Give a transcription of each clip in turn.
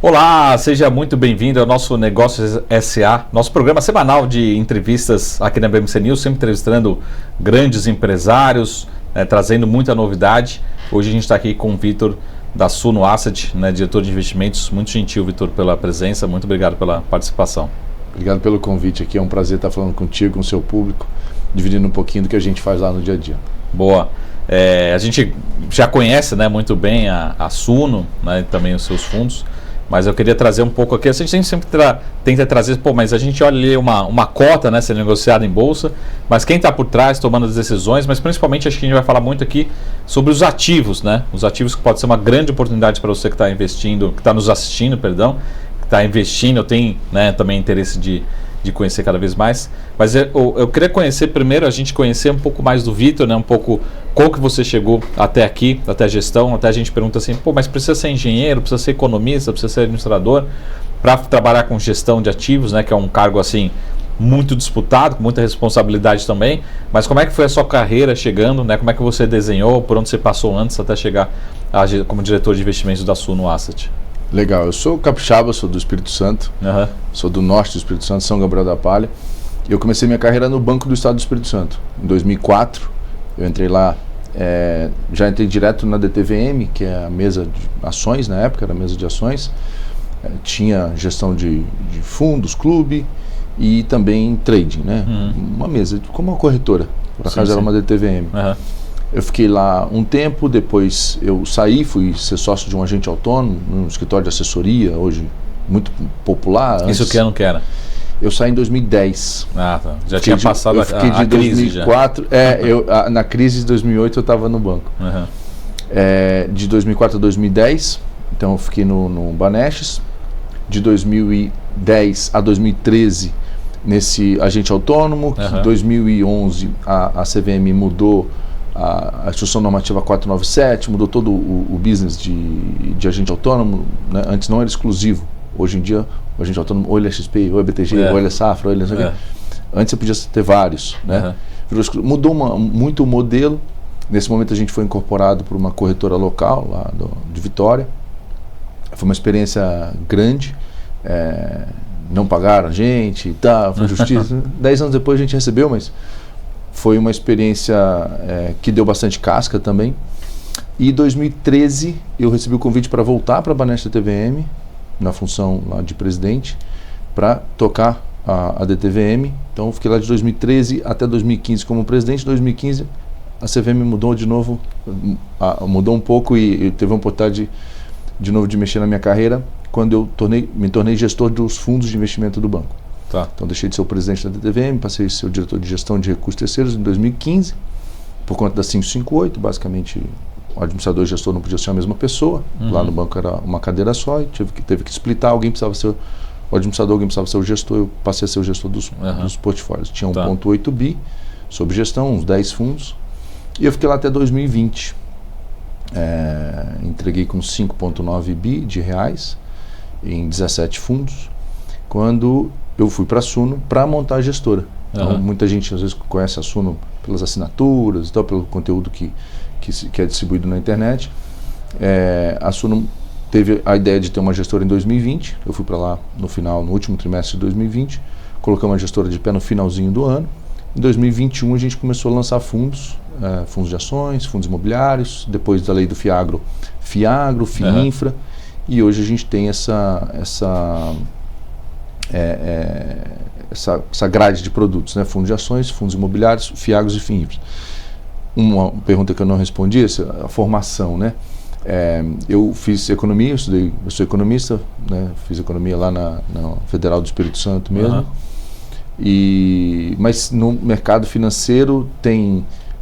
Olá, seja muito bem-vindo ao nosso Negócios SA, nosso programa semanal de entrevistas aqui na BMC News, sempre entrevistando grandes empresários, trazendo muita novidade. Hoje a gente está aqui com o Vitor da Suno Asset, diretor de investimentos. Muito gentil, Vitor, pela presença. Muito obrigado pela participação. Obrigado pelo convite aqui. É um prazer estar falando contigo, com o seu público, dividindo um pouquinho do que a gente faz lá no dia a dia. Boa. A gente já conhece muito bem a Suno, e também os seus fundos. Mas eu queria trazer um pouco aqui, a gente sempre tenta trazer, mas a gente olha ali uma cota, sendo negociada em bolsa, mas quem está por trás tomando as decisões, mas principalmente acho que a gente vai falar muito aqui sobre os ativos, os ativos que pode ser uma grande oportunidade para você que está investindo, que está nos assistindo, que está investindo, tem também interesse de conhecer cada vez mais. Mas eu queria conhecer primeiro, a gente conhecer um pouco mais do Vitor, um pouco como que você chegou até aqui, até a gestão. Até a gente pergunta assim, mas precisa ser engenheiro, precisa ser economista, precisa ser administrador para trabalhar com gestão de ativos, que é um cargo assim muito disputado, com muita responsabilidade também. Mas como é que foi a sua carreira chegando, como é que você desenhou, por onde você passou antes até chegar como diretor de investimentos da Suno Asset? Legal, eu sou capixaba, sou do Espírito Santo, sou do norte do Espírito Santo, São Gabriel da Palha. Eu comecei minha carreira no Banco do Estado do Espírito Santo. Em 2004, eu entrei lá, já entrei direto na DTVM, que é a mesa de ações, na época era a mesa de ações. Tinha gestão de fundos, clube e também trading, Uma mesa, como uma corretora, por acaso era uma DTVM. Eu fiquei lá um tempo, depois eu saí, fui ser sócio de um agente autônomo, num escritório de assessoria, hoje muito popular. Isso que ano que era? Eu saí em 2010. Ah, tá. Já tinha passado a crise. Eu fiquei de 2004, na crise de 2008 eu estava no banco. De 2004 a 2010, então eu fiquei no Banestes. De 2010 a 2013, nesse agente autônomo. Em 2011 a CVM mudou a Instrução Normativa 497, mudou todo o business de agente autônomo, Antes não era exclusivo, hoje em dia o agente autônomo ou ele é XP, ou é BTG, ou ele é Safra, ou ele é Antes você podia ter vários, Mudou muito o modelo. Nesse momento a gente foi incorporado por uma corretora local lá de Vitória. Foi uma experiência grande, não pagaram a gente e tal, foi justiça. 10 anos depois a gente recebeu, mas foi uma experiência que deu bastante casca também. E em 2013 eu recebi o convite para voltar para a Banestes DTVM, na função lá de presidente, para tocar a DTVM. Então eu fiquei lá de 2013 até 2015 como presidente. Em 2015 a CVM mudou de novo, mudou um pouco e teve uma oportunidade de novo de mexer na minha carreira, quando eu me tornei gestor dos fundos de investimento do banco. Então deixei de ser o presidente da DTVM, passei a ser o diretor de gestão de recursos terceiros em 2015, por conta da 558, basicamente o administrador e o gestor não podiam ser a mesma pessoa. Lá no banco era uma cadeira só e teve que splitar, alguém precisava ser o administrador, alguém precisava ser o gestor, eu passei a ser o gestor dos portfólios. Tinha 1,8 bi sob gestão, uns 10 fundos, e eu fiquei lá até 2020. Entreguei com 5,9 bi de reais em 17 fundos, quando eu fui para a Suno para montar a gestora. Então, muita gente às vezes conhece a Suno pelas assinaturas, pelo conteúdo que é distribuído na internet. A Suno teve a ideia de ter uma gestora em 2020. Eu fui para lá no último trimestre de 2020, colocamos uma gestora de pé no finalzinho do ano. Em 2021 a gente começou a lançar fundos de ações, fundos imobiliários, depois da lei do FIAGRO, FIINFRA, e hoje a gente tem essa grade de produtos, fundos de ações, fundos imobiliários, FIAGROS e FIINFRA. Uma pergunta que eu não respondi, a formação, eu fiz economia, eu sou economista, fiz economia lá na Federal do Espírito Santo mesmo, mas no mercado financeiro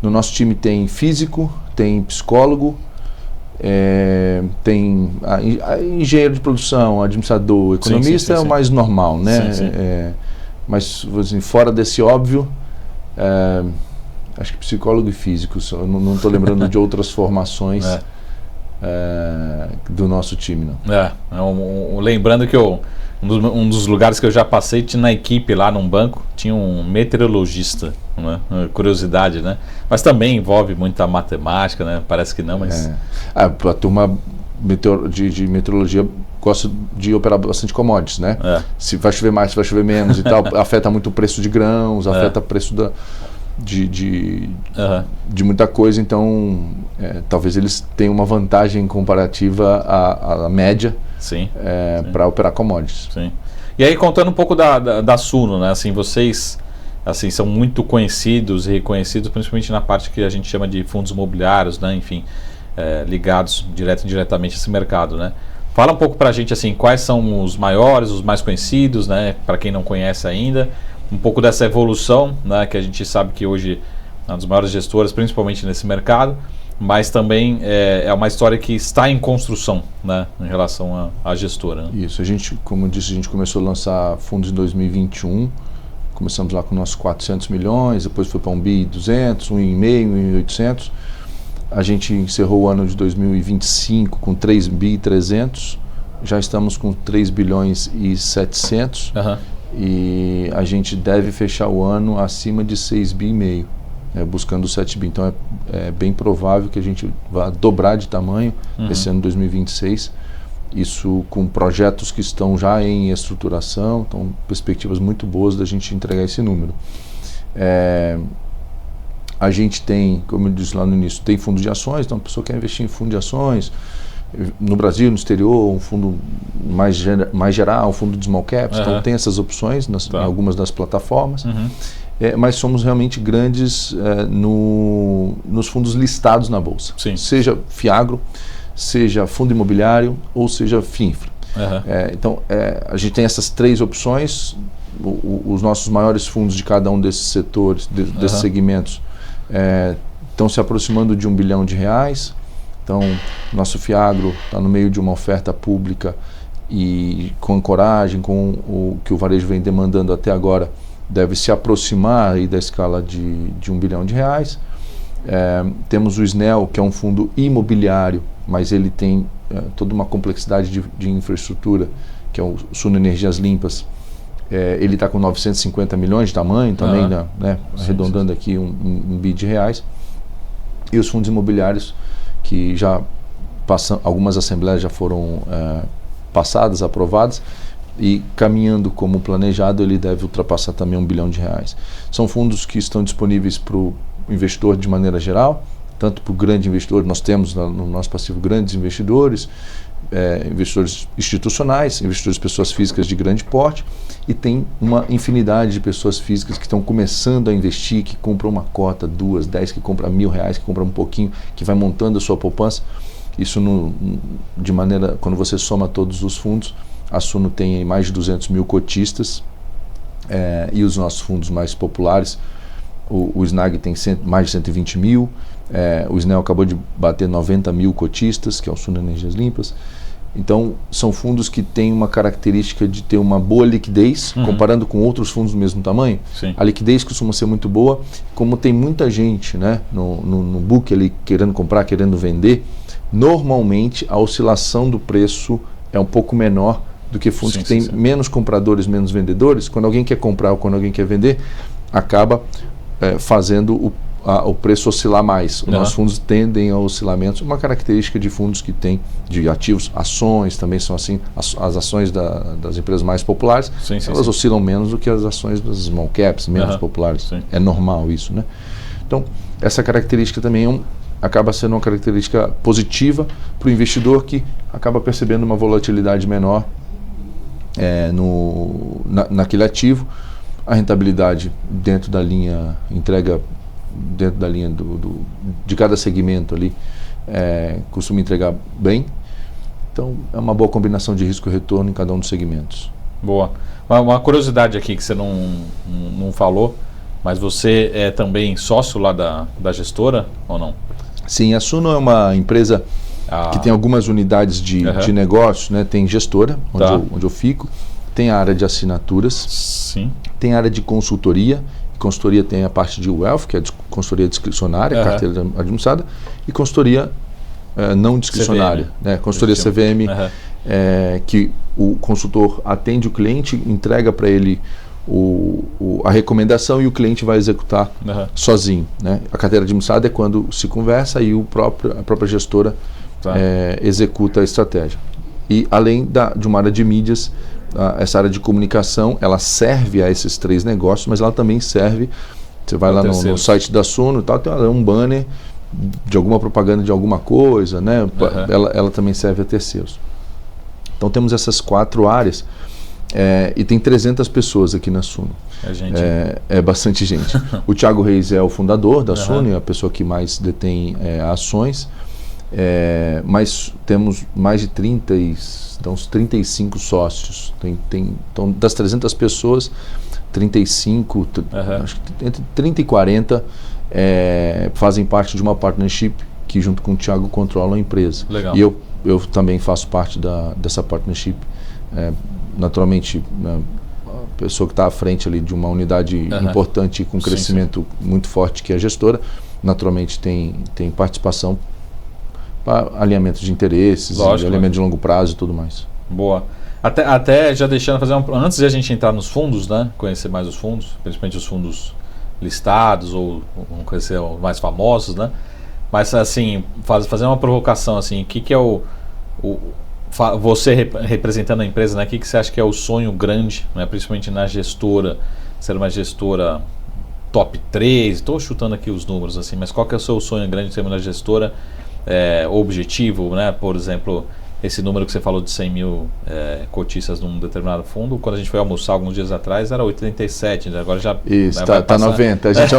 no nosso time tem físico, tem psicólogo, tem engenheiro de produção, administrador, economista, sim. É o mais normal, Sim. Mas assim, fora desse óbvio, acho que psicólogo e físico, eu não estou lembrando de outras formações do nosso time, não. Lembrando que um dos lugares que eu já passei, tinha na equipe lá num banco, tinha um meteorologista, curiosidade, mas também envolve muita matemática, parece que não, mas... A turma de meteorologia gosto de operar bastante commodities, né? Se vai chover mais, se vai chover menos e tal, afeta muito o preço de grãos, afeta o preço de muita coisa, então talvez eles tenham uma vantagem comparativa à média para operar commodities. Sim. E aí, contando um pouco da Suno, né? Assim, vocês são muito conhecidos e reconhecidos, principalmente na parte que a gente chama de fundos imobiliários, né? Enfim, ligados direto e indiretamente a esse mercado, né? Fala um pouco para a gente assim, quais são os maiores, os mais conhecidos, né? Para quem não conhece ainda, um pouco dessa evolução, né? Que a gente sabe que hoje é uma das maiores gestoras, principalmente nesse mercado, mas também é uma história que está em construção, né? Em relação à gestora. Né? Isso, a gente, como eu disse, a gente começou a lançar fundos em 2021, começamos lá com nossos 400 milhões, depois foi para 1 bi 200, 1,5, 1,800. A gente encerrou o ano de 2025 com 3 bi 300, já estamos com 3 bilhões e 700 e a gente deve fechar o ano acima de 6 bi e meio, buscando 7 bi. Então é bem provável que a gente vá dobrar de tamanho esse ano de 2026, isso com projetos que estão já em estruturação, então perspectivas muito boas da gente entregar esse número. A gente tem, como eu disse lá no início, tem fundo de ações, então a pessoa quer investir em fundo de ações, no Brasil, no exterior, um fundo mais geral, um fundo de small caps, então tem essas opções em algumas das plataformas, mas somos realmente grandes nos fundos listados na Bolsa, seja Fiagro, seja fundo imobiliário ou seja FINFRA. Então a gente tem essas 3 opções, os nossos maiores fundos de cada um desses setores, desses segmentos, estão se aproximando de R$1 bilhão. Então, nosso Fiagro está no meio de uma oferta pública e com ancoragem, com o que o varejo vem demandando até agora, deve se aproximar aí da escala de R$1 bilhão. Temos o SNEL, que é um fundo imobiliário, mas ele tem toda uma complexidade de infraestrutura, que é o Suno Energias Limpas. Ele está com 950 milhões de tamanho também, arredondando aqui um bi de reais. E os fundos imobiliários, que já algumas assembleias já foram passadas, aprovadas, e caminhando como planejado, ele deve ultrapassar também R$1 bilhão. São fundos que estão disponíveis para o investidor de maneira geral, tanto para o grande investidor, nós temos no nosso passivo grandes investidores, investidores institucionais, investidores pessoas físicas de grande porte, e tem uma infinidade de pessoas físicas que estão começando a investir, que compram uma cota, 2, 10, que compram R$1.000, que compram um pouquinho, que vai montando a sua poupança. Isso de maneira, quando você soma todos os fundos, a Suno tem mais de 200 mil cotistas, e os nossos fundos mais populares, o SNAG tem mais de 120 mil, o SNEL acabou de bater 90 mil cotistas, que é o Suno Energias Limpas. Então, são fundos que têm uma característica de ter uma boa liquidez, comparando com outros fundos do mesmo tamanho. A liquidez costuma ser muito boa, como tem muita gente no book ali querendo comprar, querendo vender, normalmente a oscilação do preço é um pouco menor do que fundos que têm menos compradores, menos vendedores. Quando alguém quer comprar ou quando alguém quer vender, acaba fazendo o preço oscilar mais. Os nossos fundos tendem a oscilamentos, uma característica de fundos que têm de ativos, ações também são assim, as ações das empresas mais populares, elas oscilam menos do que as ações das small caps, menos populares. É normal isso, né? Então, essa característica também acaba sendo uma característica positiva para o investidor, que acaba percebendo uma volatilidade menor naquele ativo. A rentabilidade dentro da linha entrega, dentro da linha de cada segmento ali, costuma entregar bem. Então é uma boa combinação de risco e retorno em cada um dos segmentos. Boa. Uma curiosidade aqui que você não falou, mas você é também sócio lá da gestora ou não? Sim, a Suno é uma empresa que tem algumas unidades de negócio, né? Tem gestora, onde eu fico, tem a área de assinaturas, tem a área de consultoria. Consultoria tem a parte de wealth, que é consultoria discricionária, carteira administrada, e consultoria não discricionária, né? Consultoria CVM, que o consultor atende o cliente, entrega para ele a recomendação e o cliente vai executar sozinho, né? A carteira administrada é quando se conversa e a própria gestora executa a estratégia. E além de uma área de mídias, essa área de comunicação, ela serve a esses 3 negócios, mas ela também serve, você vai lá no site da Suno e tal, tem um banner de alguma propaganda de alguma coisa, né? Ela também serve a terceiros. Então temos essas 4 áreas e tem 300 pessoas aqui na Suno. É bastante gente. O Thiago Reis é o fundador da Suno, é a pessoa que mais detém ações, mas temos mais de 35 sócios. Então, das 300 pessoas, 35, acho que entre 30 e 40 fazem parte de uma partnership que junto com o Thiago controlam a empresa. Legal. E eu também faço parte dessa partnership. Naturalmente, a pessoa que está à frente ali de uma unidade importante com crescimento muito forte, que é a gestora, naturalmente tem participação para alinhamento de interesses, alinhamento de longo prazo e tudo mais. Boa. Até já deixando fazer antes de a gente entrar nos fundos, né, conhecer mais os fundos, principalmente os fundos listados ou conhecer os mais famosos, né? Mas assim, fazer uma provocação assim, o que é você representando a empresa, né? O que você acha que é o sonho grande, né? Principalmente na gestora, ser uma gestora top 3, estou chutando aqui os números assim, mas qual que é o seu sonho grande de ser uma gestora, objetivo, né? Por exemplo, esse número que você falou de 100 mil cotistas num determinado fundo, quando a gente foi almoçar alguns dias atrás era 87, né? Agora já está 90. A gente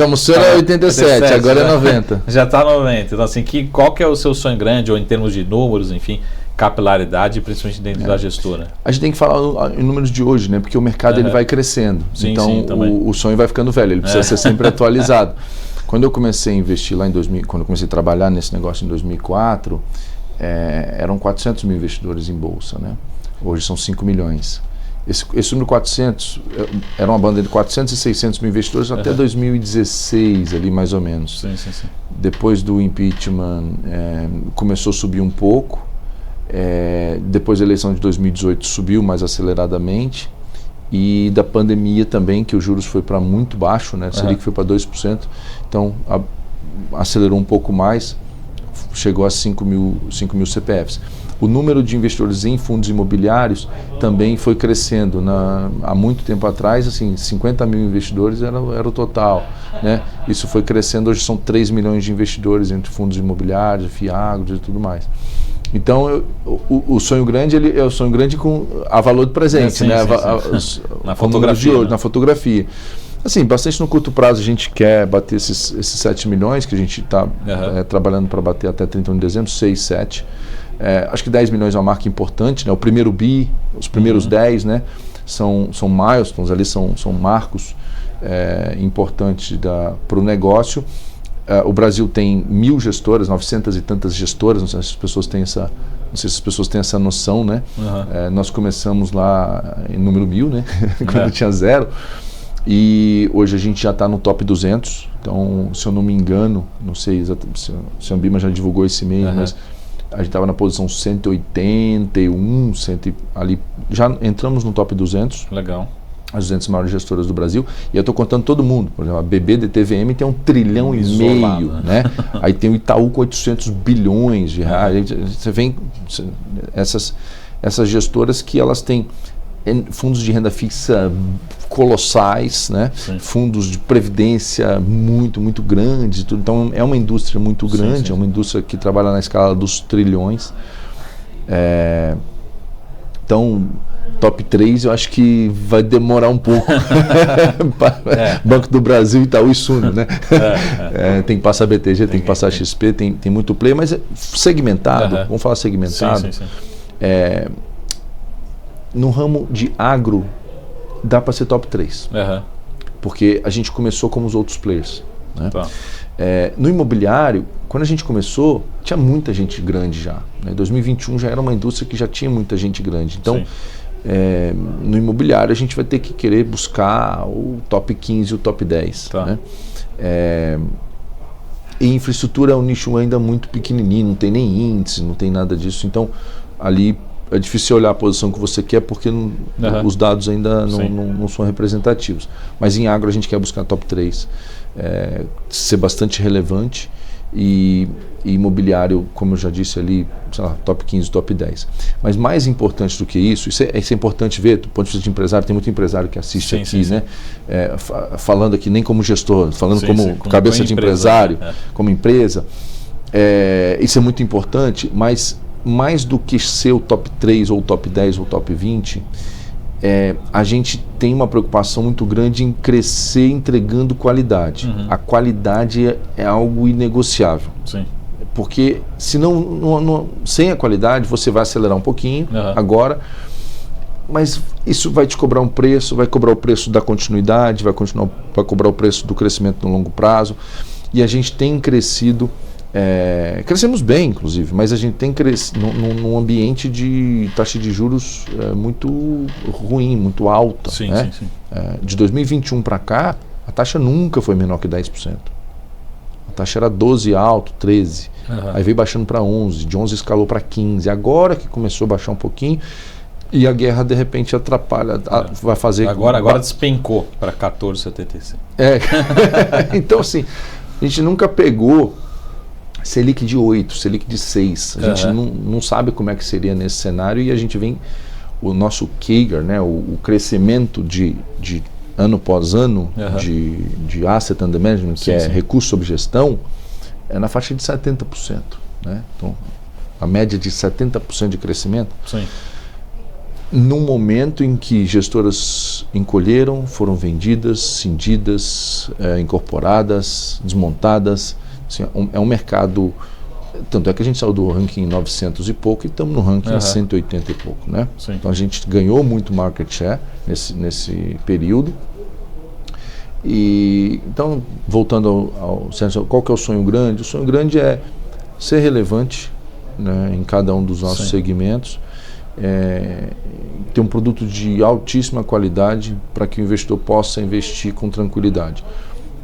almoçou era 87, agora é 90. Já está 90. Então assim, qual que é o seu sonho grande, ou em termos de números, enfim, capilaridade, principalmente dentro da gestora? A gente tem que falar em números de hoje, né? Porque o mercado ele vai crescendo. Sim, então o sonho vai ficando velho, ele precisa ser sempre atualizado. Quando eu comecei a investir lá em 2000, quando eu comecei a trabalhar nesse negócio em 2004, eram 400 mil investidores em bolsa, né? Hoje são 5 milhões. Esse número 400 era uma banda de 400 e 600 mil investidores até 2016, ali mais ou menos. Sim. Depois do impeachment, começou a subir um pouco. Depois da eleição de 2018 subiu mais aceleradamente. E da pandemia também, que os juros foi para muito baixo, né? Selic foi para 2%. Então, acelerou um pouco mais. Chegou a 5 mil CPFs. O número de investidores em fundos imobiliários também foi crescendo. Há muito tempo atrás, assim, 50 mil investidores era o total, né? Isso foi crescendo, hoje são 3 milhões de investidores entre fundos imobiliários, FIAGROS e tudo mais. Então, o sonho grande é o sonho grande com a valor do presente, né? Na fotografia. Na fotografia. Assim, bastante no curto prazo a gente quer bater esses 7 milhões, que a gente está trabalhando para bater até 31 de dezembro, 6, 7. Acho que 10 milhões é uma marca importante, né? O primeiro bi, os primeiros 10, né? São milestones, ali são marcos importantes para o negócio. O Brasil tem 1.000 gestoras, 900 e tantas gestoras, não sei se as pessoas têm essa noção, né? Nós começamos lá em número 1.000, né? Quando tinha 0. E hoje a gente já está no top 200, então, se eu não me engano, não sei exatamente se a Ambima já divulgou esse mês, mas a gente estava na posição 181, ali, já entramos no top 200. Legal. As 200 maiores gestoras do Brasil, e eu estou contando todo mundo. Por exemplo, a BB-DTVM tem 1,5 trilhão, né? Aí tem o Itaú com 800 bilhões de reais. Você vê essas gestoras que elas têm fundos de renda fixa colossais, né? Fundos de previdência muito, muito grandes. Tudo. Então é uma indústria muito grande, é uma indústria que trabalha na escala dos trilhões. Então, top 3 eu acho que vai demorar um pouco. Banco do Brasil, Itaú e Suno, né? Tem que passar BTG, tem que passar XP, tem muito play, mas segmentado, vamos falar segmentado. Sim. No ramo de agro, dá para ser top 3. Porque a gente começou como os outros players. Né? No imobiliário, quando a gente começou, tinha muita gente grande já. Né? 2021 já era uma indústria que já tinha muita gente grande. Então, no imobiliário, a gente vai ter que querer buscar o top 15 e o top 10. Né? E infraestrutura é um nicho ainda muito pequenininho, não tem nem índice, não tem nada disso. Então, ali é difícil olhar a posição que você quer porque os dados ainda não são representativos. Mas em agro a gente quer buscar top 3, ser bastante relevante e imobiliário, como eu já disse ali, sei lá, top 15, top 10. Mas mais importante do que isso é importante ver, do ponto de vista de empresário, tem muito empresário que assiste aqui, né? Falando aqui nem como gestor, falando como cabeça de empresário, como empresa. Isso é muito importante, mas mais do que ser o top 3 ou top 10 ou top 20, a gente tem uma preocupação muito grande em crescer entregando qualidade. A qualidade é algo inegociável. Sim. Porque senão, sem a qualidade, você vai acelerar um pouquinho agora, mas isso vai te cobrar um preço, vai cobrar o preço da continuidade, vai cobrar o preço do crescimento no longo prazo. E a gente tem crescido, crescemos bem, inclusive, mas a gente tem crescido num ambiente de taxa de juros muito ruim, muito alta. Sim, né? sim. De 2021 para cá, a taxa nunca foi menor que 10%. A taxa era 12 alto, 13. Aí veio baixando para 11, de 11 escalou para 15. Agora que começou a baixar um pouquinho, e a guerra de repente atrapalha, vai fazer... Agora despencou para 14,75. Então assim, a gente nunca pegou Selic de 8, Selic de 6. A gente não sabe como é que seria nesse cenário, e a gente vem, o nosso CAGR, né, o crescimento de ano após ano de asset under management, que é recurso sob gestão, é na faixa de 70%. Né? Então, a média de 70% de crescimento. Sim. Num momento em que gestoras encolheram, foram vendidas, cindidas, incorporadas, desmontadas. Assim, é um mercado... Tanto é que a gente saiu do ranking 900 e pouco e estamos no ranking 180 e pouco. Né? Então a gente ganhou muito market share nesse período. E então, voltando ao centro, qual que é o sonho grande? O sonho grande é ser relevante, né, em cada um dos nossos segmentos, ter um produto de altíssima qualidade para que o investidor possa investir com tranquilidade.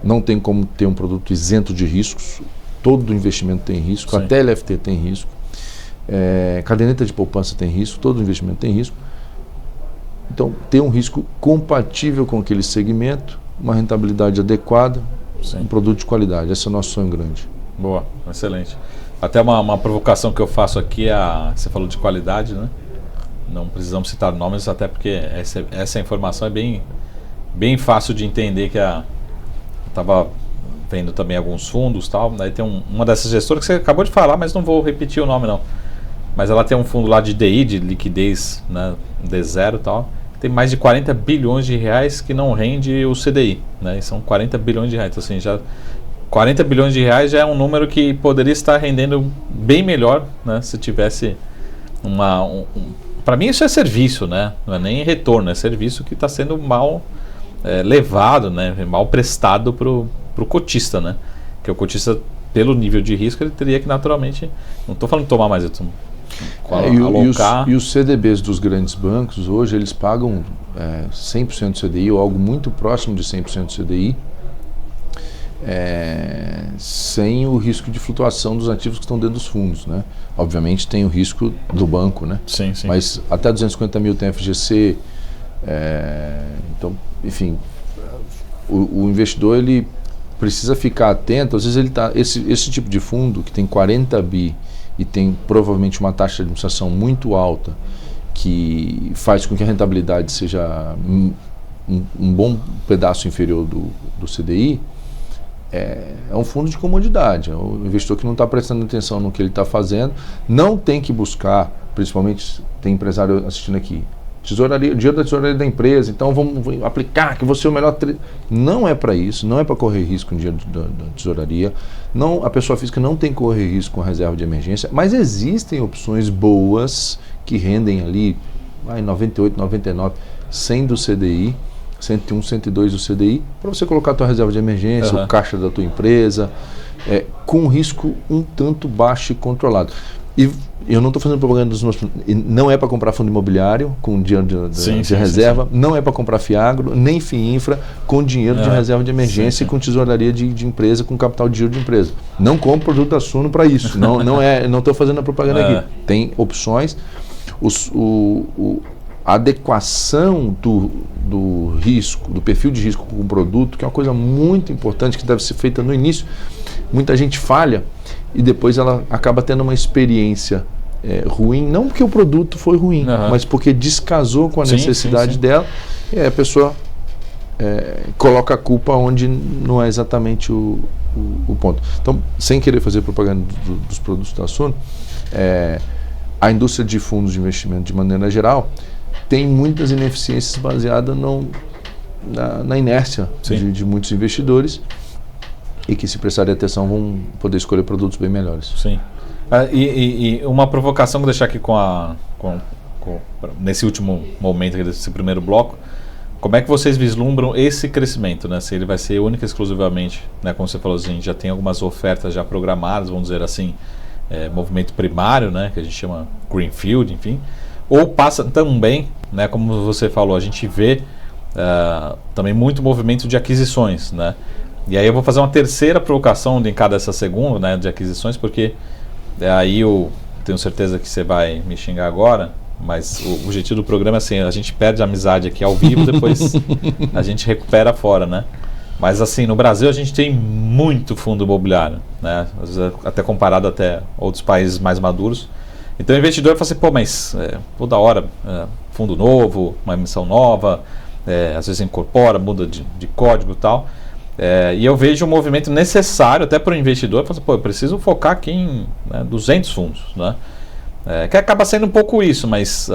Não tem como ter um produto isento de riscos. Todo investimento tem risco, até LFT tem risco, caderneta de poupança tem risco, todo investimento tem risco. Então, ter um risco compatível com aquele segmento, uma rentabilidade adequada, um produto de qualidade. Esse é o nosso sonho grande. Boa, excelente. Até uma provocação que eu faço aqui, você falou de qualidade, né? Não precisamos citar nomes, até porque essa informação é bem fácil de entender, que eu estava vendo também alguns fundos, tal, daí tem uma dessas gestoras que você acabou de falar, mas não vou repetir o nome não. Mas ela tem um fundo lá de DI, de liquidez, né, D0 e tal, tem mais de 40 bilhões de reais que não rende o CDI, né, e são 40 bilhões de reais, então, assim, 40 bilhões de reais já é um número que poderia estar rendendo bem melhor, né, se tivesse para mim isso é serviço, né, não é nem retorno, é serviço que está sendo mal levado, né, mal prestado para o cotista, né, que o cotista, pelo nível de risco, ele teria que naturalmente, não estou falando de tomar mais, alocar. E os CDBs dos grandes bancos, hoje, eles pagam 100% de CDI, ou algo muito próximo de 100% de CDI, sem o risco de flutuação dos ativos que estão dentro dos fundos, né? Obviamente tem o risco do banco, né? Sim. Mas até 250 mil tem FGC, então, enfim, o investidor, ele precisa ficar atento. Às vezes ele tá, esse tipo de fundo que tem 40 bi e tem provavelmente uma taxa de administração muito alta, que faz com que a rentabilidade seja um bom pedaço inferior do CDI, é um fundo de comodidade. É o investidor que não está prestando atenção no que ele está fazendo, não tem que buscar, principalmente tem empresário assistindo aqui, tesouraria, dinheiro da tesouraria da empresa, então vamos aplicar, que você é o melhor... Não é para isso, não é para correr risco com dinheiro da tesouraria. Não, a pessoa física não tem que correr risco com a reserva de emergência, mas existem opções boas que rendem ali 98, 99, 100 do CDI, 101, 102 do CDI, para você colocar a tua reserva de emergência, o caixa da tua empresa, com risco um tanto baixo e controlado. E eu não estou fazendo propaganda dos meus... Não é para comprar fundo imobiliário com dinheiro de reserva, não é para comprar FIAGRO, nem FIINFRA com dinheiro de reserva de emergência e com tesouraria de empresa, com capital de giro de empresa. Não compro produto da Suno para isso. Não estou fazendo a propaganda aqui. Tem opções. A adequação do risco, do perfil de risco com o produto, que é uma coisa muito importante que deve ser feita no início. muita gente falha e depois ela acaba tendo uma experiência ruim, não porque o produto foi ruim, mas porque descasou com a necessidade dela, e aí a pessoa coloca a culpa onde não é exatamente o ponto. Então, sem querer fazer propaganda dos produtos da Suno, a indústria de fundos de investimento, de maneira geral, tem muitas ineficiências baseadas na inércia de muitos investidores, e que, se prestarem atenção, vão poder escolher produtos bem melhores. Sim. E uma provocação que eu vou deixar aqui nesse último momento desse primeiro bloco: como é que vocês vislumbram esse crescimento, né? Se ele vai ser único e exclusivamente, né, como você falou, assim, já tem algumas ofertas já programadas, vamos dizer assim, movimento primário, né, que a gente chama greenfield, enfim, ou passa também, né, como você falou, a gente vê também muito movimento de aquisições, né? E aí eu vou fazer uma terceira provocação linkada a essa segunda, né, de aquisições, porque aí eu tenho certeza que você vai me xingar agora, mas o objetivo do programa é assim: a gente perde a amizade aqui ao vivo, depois a gente recupera fora, né? Mas assim, no Brasil a gente tem muito fundo imobiliário, né? Às vezes, até comparado até outros países mais maduros. Então o investidor fala assim: pô, mas toda hora fundo novo, uma emissão nova, às vezes incorpora, muda de código e tal. E eu vejo um movimento necessário até para o investidor. Eu falo assim: pô, eu preciso focar aqui em 200 fundos, né? Que acaba sendo um pouco isso, mas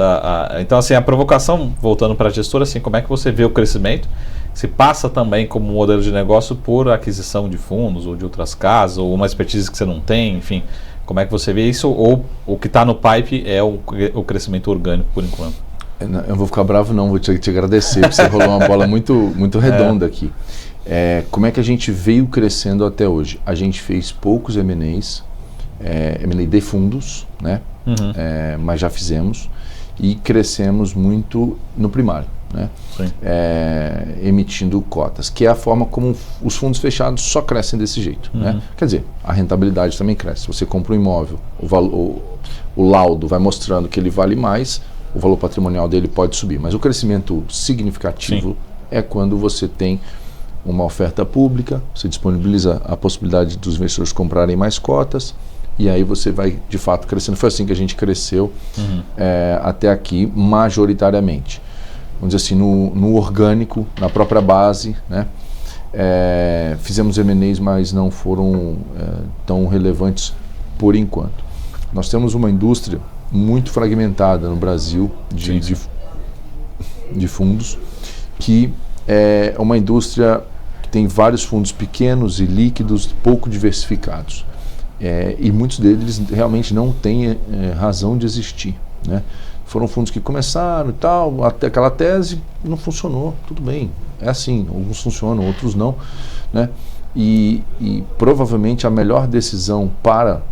então assim, a provocação, voltando para a gestora, assim, como é que você vê o crescimento? Se passa também como modelo de negócio por aquisição de fundos ou de outras casas, ou uma expertise que você não tem, enfim, como é que você vê isso? Ou o que está no pipe é o crescimento orgânico por enquanto? Eu vou ficar bravo não, vou te agradecer, porque você rolou uma bola muito redonda aqui. Como é que a gente veio crescendo até hoje? A gente fez poucos M&As, M&A de fundos, né? Mas já fizemos, e crescemos muito no primário, né? Emitindo cotas, que é a forma como os fundos fechados só crescem desse jeito, né? Quer dizer, a rentabilidade também cresce. Você compra um imóvel, o laudo vai mostrando que ele vale mais, o valor patrimonial dele pode subir, mas o crescimento significativo é quando você tem uma oferta pública, você disponibiliza a possibilidade dos investidores comprarem mais cotas, e aí você vai de fato crescendo. Foi assim que a gente cresceu até aqui, majoritariamente. Vamos dizer assim, no orgânico, na própria base, né? Fizemos M&As, mas não foram tão relevantes por enquanto. Nós temos uma indústria muito fragmentada no Brasil de fundos, que é uma indústria que tem vários fundos pequenos e líquidos, pouco diversificados. E muitos deles realmente não têm razão de existir, né? Foram fundos que começaram e tal, até aquela tese não funcionou, tudo bem, é assim, alguns funcionam, outros não, né? E provavelmente a melhor decisão para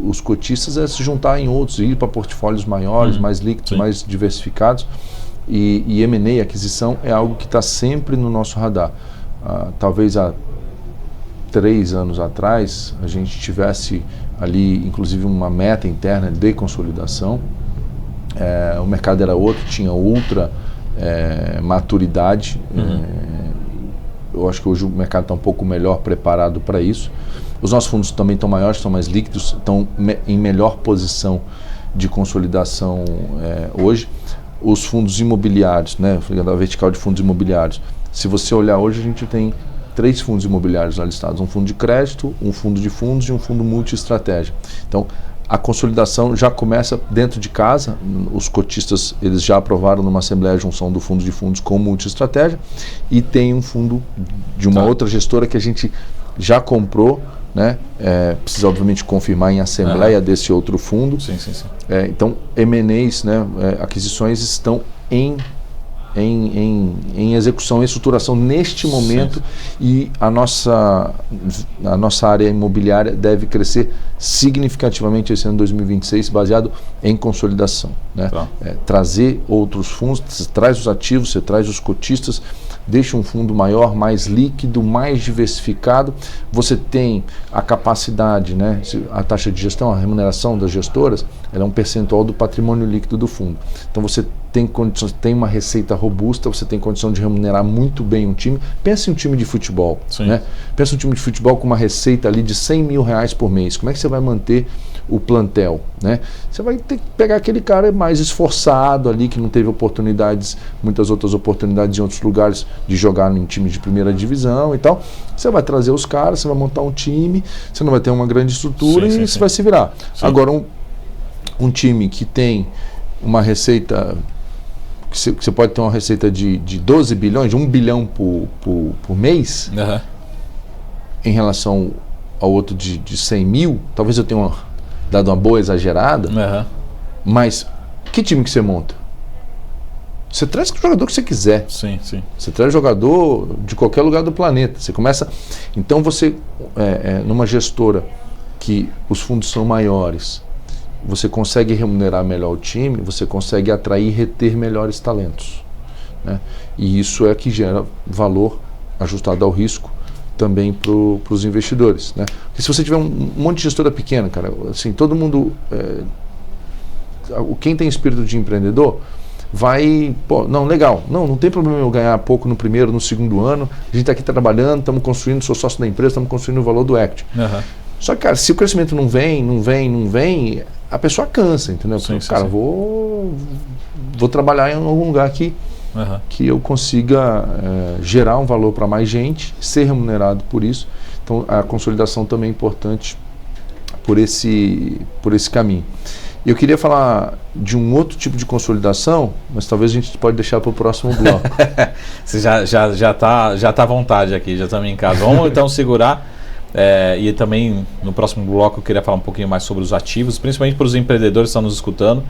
os cotistas é se juntar em outros, ir para portfólios maiores, mais líquidos, mais diversificados. E M&A, aquisição, é algo que está sempre no nosso radar. Talvez há 3 anos atrás a gente tivesse ali, inclusive, uma meta interna de consolidação. O mercado era outro, tinha outra maturidade. Eu acho que hoje o mercado está um pouco melhor preparado para isso. Os nossos fundos também estão maiores, estão mais líquidos, estão em melhor posição de consolidação hoje. Os fundos imobiliários, né, a vertical de fundos imobiliários, se você olhar hoje, a gente tem 3 fundos imobiliários lá listados: um fundo de crédito, um fundo de fundos e um fundo multi-estratégia. Então, a consolidação já começa dentro de casa. Os cotistas, eles já aprovaram numa assembleia a junção do fundo de fundos com multi-estratégia, e tem um fundo de uma outra gestora que a gente já comprou, né? Precisa obviamente confirmar em assembleia desse outro fundo. Então, M&As, né, aquisições, estão em execução, em estruturação neste momento, e a nossa área imobiliária deve crescer significativamente esse ano 2026, baseado em consolidação, né? Trazer outros fundos, você traz os ativos, você traz os cotistas, deixa um fundo maior, mais líquido, mais diversificado. Você tem a capacidade, né? A taxa de gestão, a remuneração das gestoras, ela é um percentual do patrimônio líquido do fundo. Então você tem uma receita robusta, você tem condição de remunerar muito bem um time. Pensa em um time de futebol, né? Pensa em um time de futebol com uma receita ali de R$100 mil por mês. Como é que você vai manter o plantel, né? Você vai ter que pegar aquele cara mais esforçado ali, que não teve muitas outras oportunidades em outros lugares de jogar em times de primeira divisão e tal. Você vai trazer os caras, você vai montar um time, você não vai ter uma grande estrutura e você vai se virar. Agora, um time que tem uma receita, que você pode ter uma receita de 12 bilhões, de 1 bilhão por mês, em relação ao outro de 100 mil, talvez eu tenha dado uma boa exagerada, mas que time que você monta? Você traz o jogador que você quiser. Você traz jogador de qualquer lugar do planeta. Você começa... Então você, numa gestora que os fundos são maiores, você consegue remunerar melhor o time, você consegue atrair e reter melhores talentos, né? E isso é que gera valor ajustado ao risco também para os investidores, né? Porque se você tiver um monte de gestora pequena, cara, assim, todo mundo, quem tem espírito de empreendedor vai, não, legal, não tem problema eu ganhar pouco no primeiro, no segundo ano, a gente está aqui trabalhando, estamos construindo, sou sócio da empresa, estamos construindo o valor do equity. Só que, cara, se o crescimento não vem, a pessoa cansa, entendeu? Cara, vou trabalhar em algum lugar que eu consiga gerar um valor para mais gente, ser remunerado por isso. Então, a consolidação também é importante por esse caminho. Eu queria falar de um outro tipo de consolidação, mas talvez a gente pode deixar para o próximo bloco. Você já tá à vontade aqui, já estamos em casa. Vamos então segurar. E também no próximo bloco eu queria falar um pouquinho mais sobre os ativos, principalmente para os empreendedores que estão nos escutando,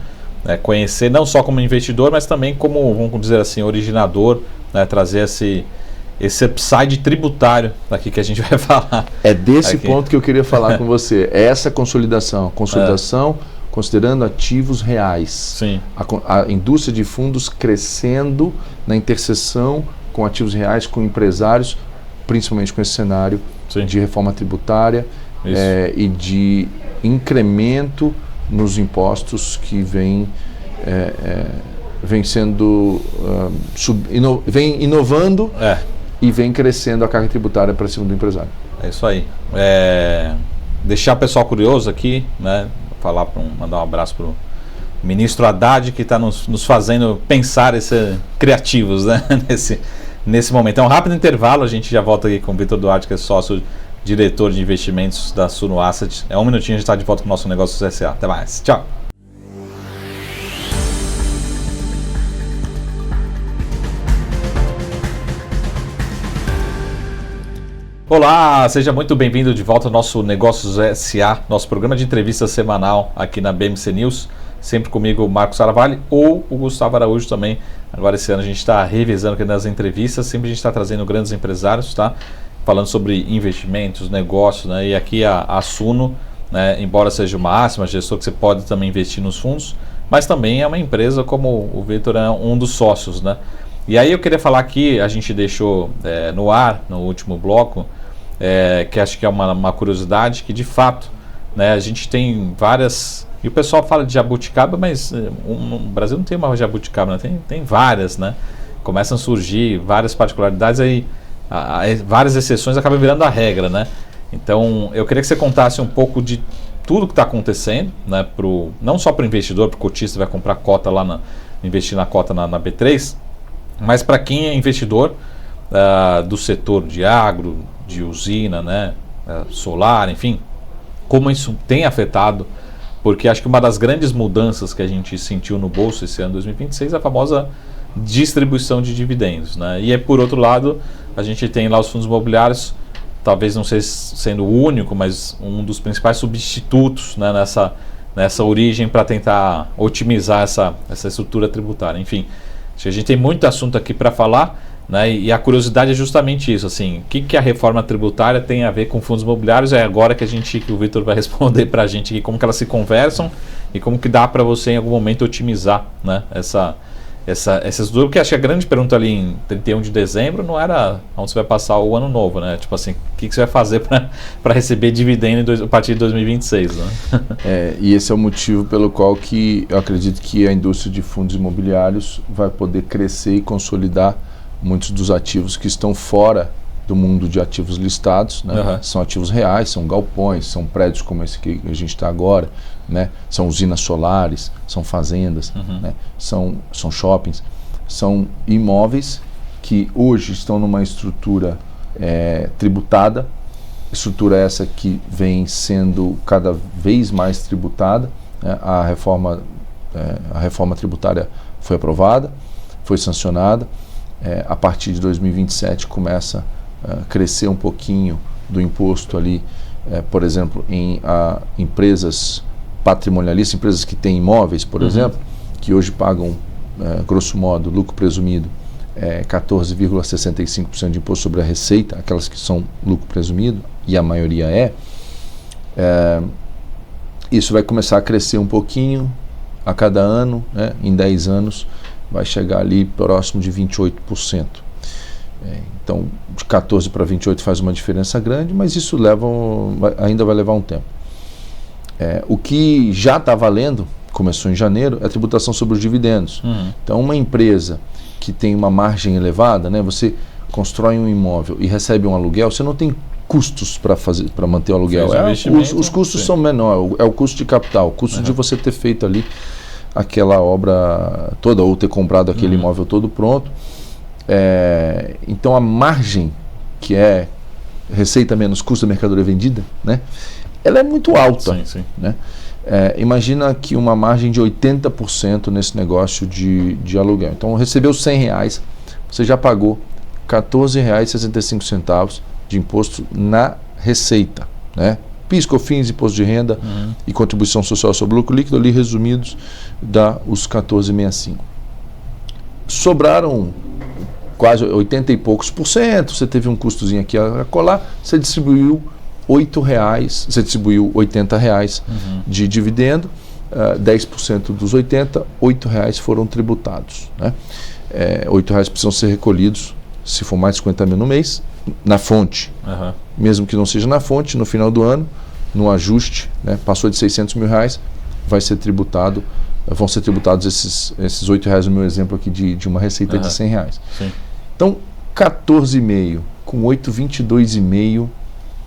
conhecer não só como investidor, mas também como, vamos dizer assim, originador, né, trazer esse upside tributário aqui que a gente vai falar. É desse ponto que eu queria falar com você, é essa consolidação considerando ativos reais. A indústria de fundos crescendo na interseção com ativos reais, com empresários, principalmente com esse cenário de reforma tributária e de incremento nos impostos que vem sendo vem inovando e vem crescendo a carga tributária para cima do empresário. É isso aí. Deixar o pessoal curioso aqui, né? Mandar um abraço para o ministro Haddad, que está nos fazendo pensar criativos, né? Nesse momento. Então, um rápido intervalo, a gente já volta aqui com o Vitor Duarte, que é sócio diretor de investimentos da Suno Asset. Um minutinho, a gente está de volta com o nosso Negócios SA. Até mais. Tchau. Olá, seja muito bem-vindo de volta ao nosso Negócios SA, nosso programa de entrevista semanal aqui na BMC News. Sempre comigo o Marcos Saravalli ou o Gustavo Araújo também. Agora esse ano a gente está revisando aqui nas entrevistas, sempre a gente está trazendo grandes empresários, tá? Falando sobre investimentos, negócios, né? E aqui a Suno, né? Embora seja uma máxima gestor que você pode também investir nos fundos, mas também é uma empresa como o Vitor é um dos sócios, né? E aí eu queria falar aqui, a gente deixou no ar, no último bloco, que acho que é uma curiosidade, que de fato, né, a gente tem várias... E o pessoal fala de jabuticaba, mas o Brasil não tem uma jabuticaba, né? Tem várias, né? Começam a surgir várias particularidades, aí várias exceções acabam virando a regra, né? Então, eu queria que você contasse um pouco de tudo que está acontecendo, né? Não só para o investidor, para o cotista vai comprar cota lá, investir na cota na B3, mas para quem é investidor do setor de agro, de usina, né? Solar, enfim, como isso tem afetado. Porque acho que uma das grandes mudanças que a gente sentiu no bolso esse ano 2026 é a famosa distribuição de dividendos, né? E por outro lado, a gente tem lá os fundos imobiliários, talvez não seja sendo o único, mas um dos principais substitutos, né, nessa origem para tentar otimizar essa estrutura tributária. Enfim, acho que a gente tem muito assunto aqui para falar, né? E a curiosidade é justamente isso, assim, o que a reforma tributária tem a ver com fundos imobiliários? É agora que o Vitor vai responder para a gente aqui como que elas se conversam e como que dá para você em algum momento otimizar, né, essas duas, porque acho que a grande pergunta ali em 31 de dezembro não era onde você vai passar o ano novo, né? Tipo assim, o que você vai fazer para receber dividendo a partir de 2026, né? E esse é o motivo pelo qual que eu acredito que a indústria de fundos imobiliários vai poder crescer e consolidar muitos dos ativos que estão fora do mundo de ativos listados, né? São ativos reais, são galpões, são prédios como esse que a gente está agora, né? São usinas solares, são fazendas, né? São shoppings, são imóveis que hoje estão numa estrutura tributada, estrutura essa que vem sendo cada vez mais tributada, né? A reforma tributária foi aprovada, foi sancionada, a partir de 2027 começa crescer um pouquinho do imposto ali, por exemplo, em empresas patrimonialistas, empresas que têm imóveis, por exemplo, que hoje pagam, grosso modo, lucro presumido, 14,65% de imposto sobre a receita, aquelas que são lucro presumido, e a maioria isso vai começar a crescer um pouquinho a cada ano, né? Em 10 anos vai chegar ali próximo de 28%. Então, de 14 para 28 faz uma diferença grande, mas isso ainda vai levar um tempo. O que já está valendo, começou em janeiro, é a tributação sobre os dividendos. Então, uma empresa que tem uma margem elevada, né, você constrói um imóvel e recebe um aluguel, você não tem custos para manter o aluguel. Os custos são menores, é o custo de capital, o custo de você ter feito ali aquela obra toda, ou ter comprado aquele imóvel todo pronto. Então a margem, que é receita menos custo da mercadoria vendida, né, ela é muito alta. Né? Imagina que uma margem de 80% nesse negócio de aluguel. Então recebeu R$100, você já pagou R$14,65 de imposto na receita, né? PIS, COFINS, imposto de renda e contribuição social sobre lucro líquido, ali resumidos, dá os 14,65. Sobraram quase 80 e poucos por cento, você teve um custozinho aqui a colar, você distribuiu R$8, você distribuiu R$80 de dividendo, 10% dos 80, R$8 foram tributados, né? R$8 precisam ser recolhidos, se for mais de 50 mil no mês, na fonte. Mesmo que não seja na fonte, no final do ano, no ajuste, né, passou de R$600 mil, vai ser tributado, vão ser tributados esses R$8 no meu exemplo aqui de uma receita de R$100. Então, 14,5 com 8, 22,5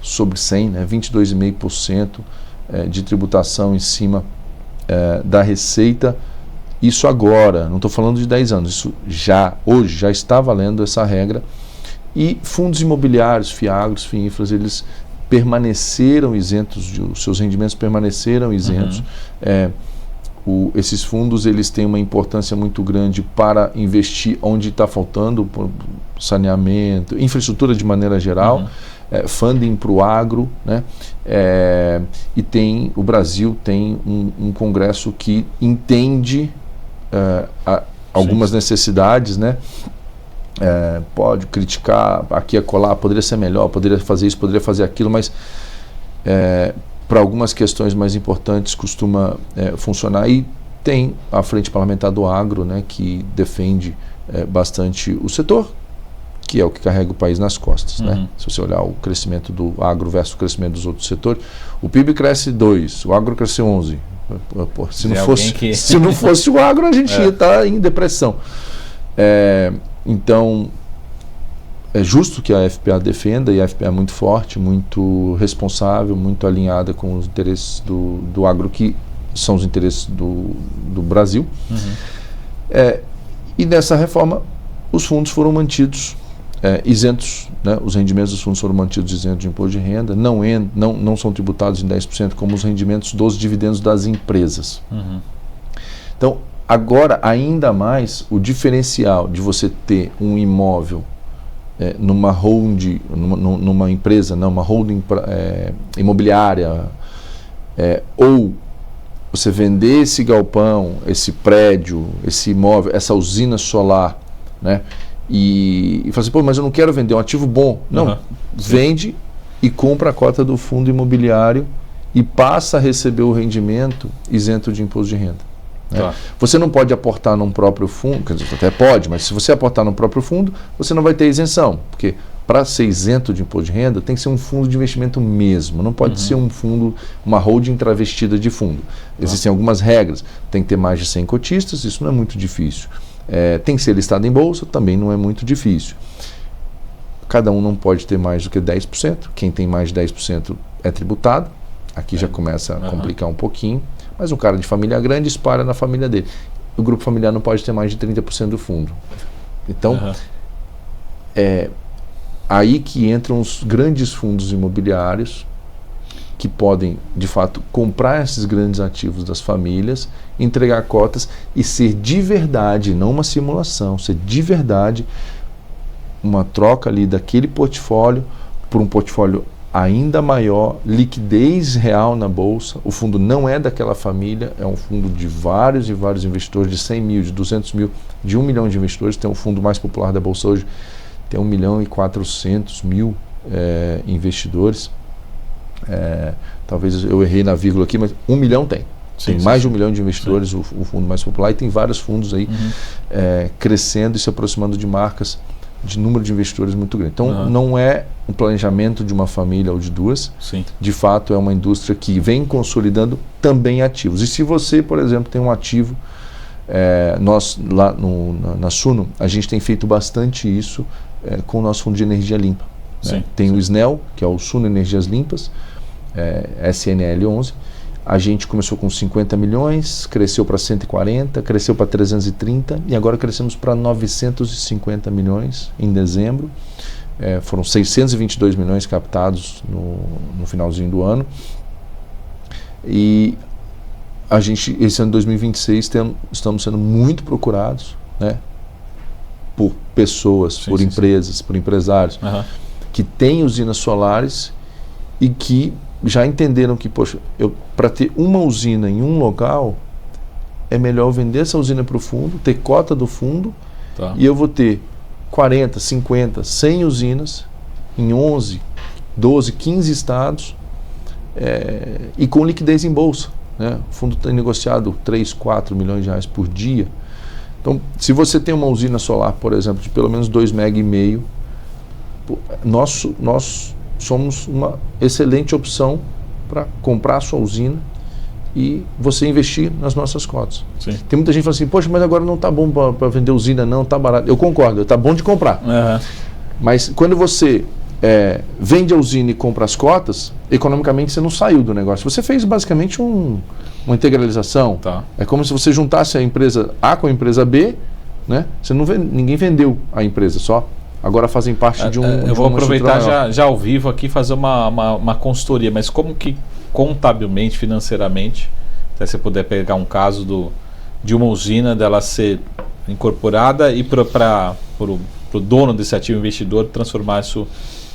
sobre 100, né, 22,5% de tributação em cima da receita. Isso agora, não estou falando de 10 anos, isso hoje já está valendo essa regra. E fundos imobiliários, FIAGROS, FIINFRAs, eles permaneceram isentos, os seus rendimentos permaneceram isentos. Esses fundos, eles têm uma importância muito grande para investir onde está faltando saneamento, infraestrutura de maneira geral, funding para o agro, né? E o Brasil tem um Congresso que entende algumas necessidades, né? Pode criticar aqui e acolá, poderia ser melhor, poderia fazer isso, poderia fazer aquilo, mas para algumas questões mais importantes costuma funcionar. E tem a Frente Parlamentar do Agro, né, que defende bastante o setor, que é o que carrega o país nas costas. Né? Se você olhar o crescimento do agro versus o crescimento dos outros setores, o PIB cresce 2, o agro cresce 11. Se não fosse o agro, a gente ia estar em depressão. Então, é justo que a FPA defenda, e a FPA é muito forte, muito responsável, muito alinhada com os interesses do agro, que são os interesses do Brasil. E nessa reforma, os fundos foram mantidos isentos, né? Os rendimentos dos fundos foram mantidos isentos de imposto de renda, não são tributados em 10% como os rendimentos dos dividendos das empresas. Então, agora, ainda mais, o diferencial de você ter um imóvel numa holding, numa empresa, não, uma holding imobiliária, ou você vender esse galpão, esse prédio, esse imóvel, essa usina solar, né? E falar assim, pô, mas eu não quero vender, é um ativo bom. Não, vende e compra a cota do fundo imobiliário e passa a receber o rendimento isento de imposto de renda. Né? Tá. Você não pode aportar num próprio fundo, quer dizer, até pode, mas se você aportar no próprio fundo, você não vai ter isenção, porque para ser isento de imposto de renda tem que ser um fundo de investimento mesmo, não pode ser um fundo, uma holding travestida de fundo. Existem algumas regras, tem que ter mais de 100 cotistas, isso não é muito difícil. Tem que ser listado em bolsa, também não é muito difícil. Cada um não pode ter mais do que 10%, quem tem mais de 10% é tributado, aqui já começa a complicar um pouquinho, mas um cara de família grande espalha na família dele. O grupo familiar não pode ter mais de 30% do fundo. Então, é aí que entram os grandes fundos imobiliários que podem, de fato, comprar esses grandes ativos das famílias, entregar cotas e ser de verdade, não uma simulação, ser de verdade uma troca ali daquele portfólio por um portfólio ainda maior, liquidez real na bolsa. O fundo não é daquela família, é um fundo de vários e vários investidores, de 100 mil, de 200 mil, de 1 milhão de investidores. Tem o fundo mais popular da bolsa hoje, tem 1.400.000 investidores. Talvez eu errei na vírgula aqui, mas 1 milhão tem. Tem mais de 1 milhão de investidores, o fundo mais popular, e tem vários fundos aí crescendo e se aproximando de marcas de número de investidores muito grande. Então, não é um planejamento de uma família ou de duas. Sim. De fato, é uma indústria que vem consolidando também ativos. E se você, por exemplo, tem um ativo, nós lá na Suno, a gente tem feito bastante isso com o nosso fundo de energia limpa. Né? Tem o SNEL, que é o Suno Energias Limpas, SNL11. A gente começou com 50 milhões, cresceu para 140, cresceu para 330 e agora crescemos para 950 milhões em dezembro. Foram 622 milhões captados no finalzinho do ano. E a gente, esse ano de 2026, estamos sendo muito procurados, né, por pessoas, por empresas, por empresários que têm usinas solares e que já entenderam que, poxa, para ter uma usina em um local, é melhor vender essa usina para o fundo, ter cota do fundo, e eu vou ter 40, 50, 100 usinas em 11, 12, 15 estados e com liquidez em bolsa. Né? O fundo tem negociado 3, 4 milhões de reais por dia. Então, se você tem uma usina solar, por exemplo, de pelo menos 2,5 MW, nós somos uma excelente opção para comprar a sua usina e você investir nas nossas cotas. Sim. Tem muita gente que fala assim, poxa, mas agora não está bom para vender usina, não, está barato. Eu concordo, está bom de comprar. Mas quando você vende a usina e compra as cotas, economicamente você não saiu do negócio. Você fez basicamente uma integralização. É como se você juntasse a empresa A com a empresa B, né? Ninguém vendeu a empresa, só agora fazem parte de um... Eu vou aproveitar já ao vivo aqui fazer uma consultoria, mas como que contabilmente, financeiramente, se você puder pegar um caso de uma usina, dela ser incorporada e para o dono desse ativo investidor transformar isso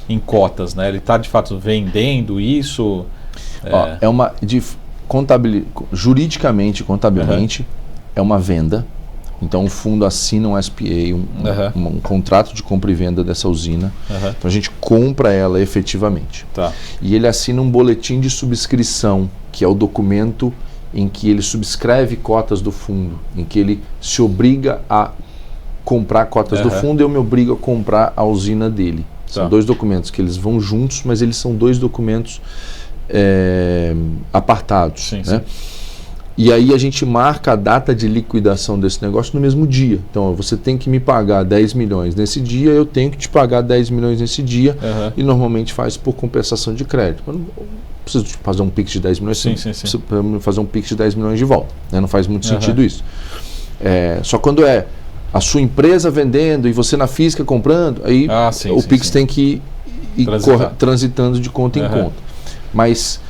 em cotas, né? Ele está de fato vendendo isso? Juridicamente, contabilmente, é uma venda. Então o fundo assina um SPA, um contrato de compra e venda dessa usina. Então a gente compra ela efetivamente. E ele assina um boletim de subscrição, que é o documento em que ele subscreve cotas do fundo, em que ele se obriga a comprar cotas do fundo e eu me obrigo a comprar a usina dele. São dois documentos que eles vão juntos, mas eles são dois documentos apartados. Sim. E aí a gente marca a data de liquidação desse negócio no mesmo dia. Então, você tem que me pagar 10 milhões nesse dia, eu tenho que te pagar 10 milhões nesse dia, e normalmente faz por compensação de crédito. Eu não preciso fazer um PIX de 10 milhões, preciso fazer um PIX de 10 milhões de volta. Né? Não faz muito sentido isso. Só quando é a sua empresa vendendo e você na física comprando, aí o PIX tem que ir transitando de conta em conta. Mas,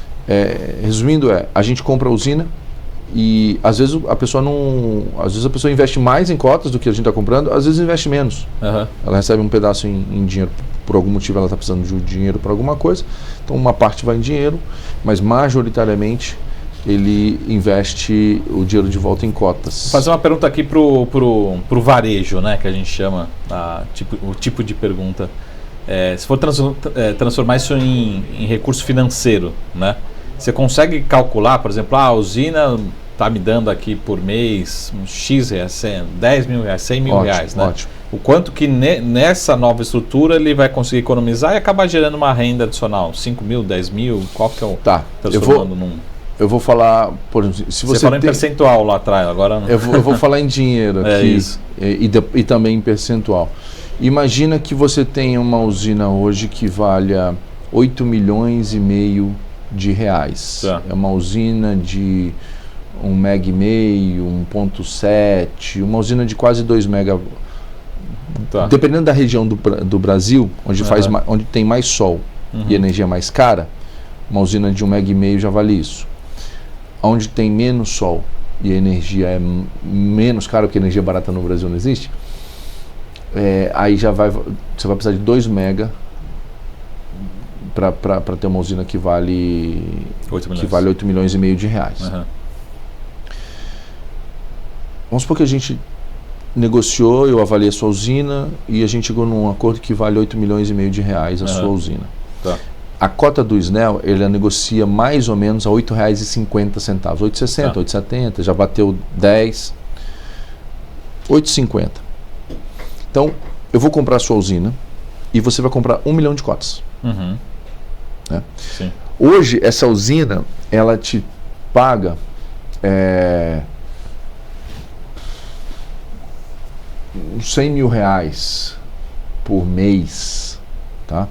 resumindo, a gente compra a usina, e às vezes a pessoa investe mais em cotas do que a gente está comprando, às vezes investe menos. Ela recebe um pedaço em dinheiro, por algum motivo ela está precisando de dinheiro para alguma coisa, então uma parte vai em dinheiro, mas majoritariamente ele investe o dinheiro de volta em cotas. Vou fazer uma pergunta aqui pro varejo, né, que a gente chama, o tipo de pergunta. Se for transformar isso em recurso financeiro, né? Você consegue calcular, por exemplo, a usina está me dando aqui por mês um X reais, 10 mil reais, 100 mil reais, né? Ótimo. O quanto que nessa nova estrutura ele vai conseguir economizar e acabar gerando uma renda adicional? 5 mil, 10 mil? Qual que é o... Tá, eu vou falar, por exemplo, se você falou em percentual lá atrás, agora não. Eu vou falar em dinheiro aqui e também em percentual. Imagina que você tem uma usina hoje que valha 8 milhões e meio de reais. Tá. É uma usina de 1,5 mega, 1,7, uma usina de quase 2 mega. Tá. Dependendo da região do Brasil, onde tem mais sol e energia mais cara, uma usina de 1,5 mega já vale isso. Onde tem menos sol e a energia é menos cara, porque energia barata no Brasil não existe, aí você vai precisar de 2 mega para ter uma usina que vale 8 milhões e meio de reais. Vamos supor que a gente negociou, eu avaliei a sua usina e a gente chegou num acordo que vale 8 milhões e meio de reais a sua usina. Tá. A cota do SNEL, ele negocia mais ou menos a R$ 8,50, 8,60, 8,70, já bateu 10, 8,50. Então, eu vou comprar a sua usina e você vai comprar 1 milhão de cotas. Né? Sim. Hoje, essa usina, ela te paga uns 100 mil reais por mês, tá?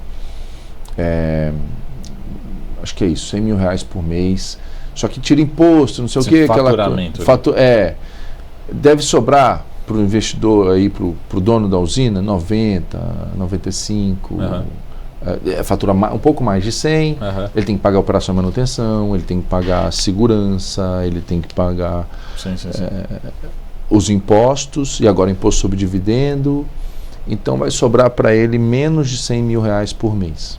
Acho que é isso, 100 mil reais por mês. Só que tira imposto, não sei o que. Faturamento. Deve sobrar para o investidor aí, para o dono da usina, 90, 95. Fatura um pouco mais de 100. Ele tem que pagar a operação e manutenção, ele tem que pagar a segurança, ele tem que pagar os impostos, e agora imposto sobre dividendo. Então vai sobrar para ele menos de 100 mil reais por mês.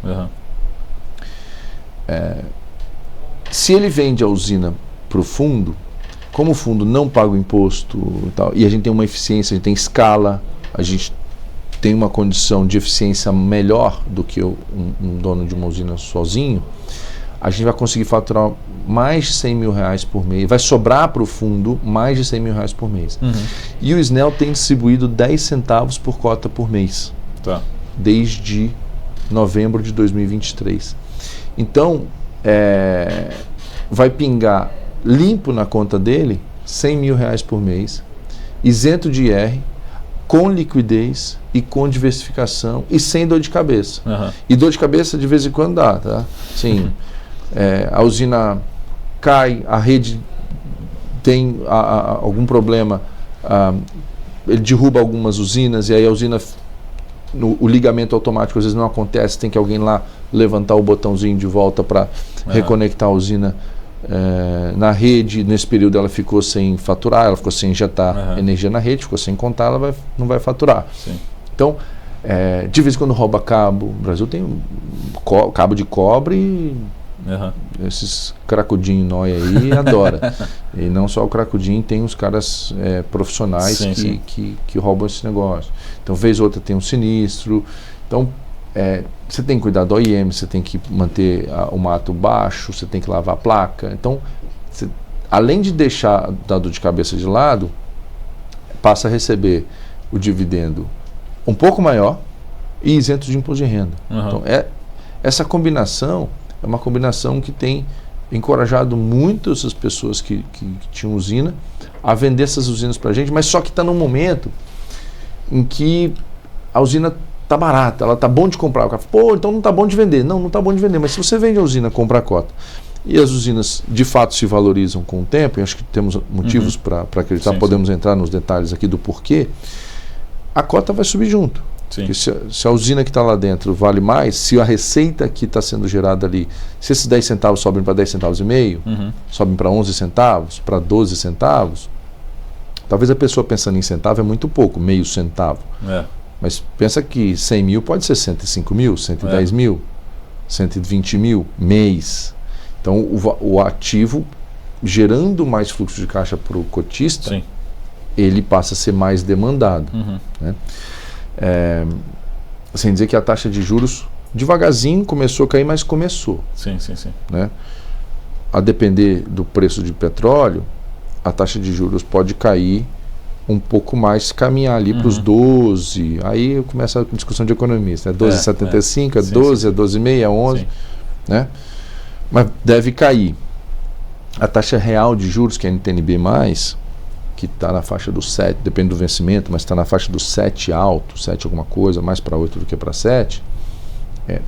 Se ele vende a usina para o fundo, como o fundo não paga o imposto e a gente tem uma eficiência, a gente tem escala, a gente tem uma condição de eficiência melhor do que um dono de uma usina sozinho, a gente vai conseguir faturar mais de 100 mil reais por mês, vai sobrar para o fundo mais de 100 mil reais por mês. E o SNEL tem distribuído 10 centavos por cota por mês, desde novembro de 2023. Então, vai pingar limpo na conta dele 100 mil reais por mês, isento de IR, com liquidez e com diversificação e sem dor de cabeça. E dor de cabeça de vez em quando dá, tá? Sim. A usina cai, a rede tem algum problema, ele derruba algumas usinas e aí a usina, o ligamento automático às vezes não acontece, tem que alguém lá levantar o botãozinho de volta para reconectar a usina na rede. Nesse período ela ficou sem faturar, ela ficou sem injetar energia na rede, ficou sem contar, ela não vai faturar. Sim. Então, de vez em quando rouba cabo. O Brasil tem cabo de cobre. Esses cracudinhos nóia aí adora. E não só o cracudinho, tem os caras profissionais que roubam esse negócio. Então, vez ou outra tem um sinistro. Então, você tem que cuidar do OIM, você tem que manter o mato baixo, você tem que lavar a placa. Então, além de deixar da dor de cabeça de lado, passa a receber o dividendo um pouco maior e isento de imposto de renda. Então, essa combinação é uma combinação que tem encorajado muito essas pessoas que tinham usina a vender essas usinas para a gente, mas só que está num momento em que a usina está barata, ela está bom de comprar. O cara fala, então não está bom de vender. Não está bom de vender, mas se você vende a usina, compra a cota, e as usinas de fato se valorizam com o tempo, e acho que temos motivos para acreditar, podemos entrar nos detalhes aqui do porquê, a cota vai subir junto. Porque se a usina que está lá dentro vale mais, se a receita que está sendo gerada ali, se esses 10 centavos sobem para 10 centavos e meio, sobem para 11 centavos, para 12 centavos, talvez a pessoa pensando em centavo é muito pouco, meio centavo. Mas pensa que 100 mil pode ser 105 mil, 110 mil, 120 mil mês. Então o ativo gerando mais fluxo de caixa para o cotista, ele passa a ser mais demandado. Né? Sem dizer que a taxa de juros devagarzinho começou a cair, mas começou. Sim. Né? A depender do preço de petróleo, a taxa de juros pode cair um pouco mais, caminhar ali para os 12, aí começa a discussão de economista, 12,75, 12, 12,5, 11, né? Mas deve cair. A taxa real de juros, que é a NTNB+, que está na faixa do 7, depende do vencimento, mas está na faixa do 7 alto, 7 alguma coisa, mais para 8 do que para 7,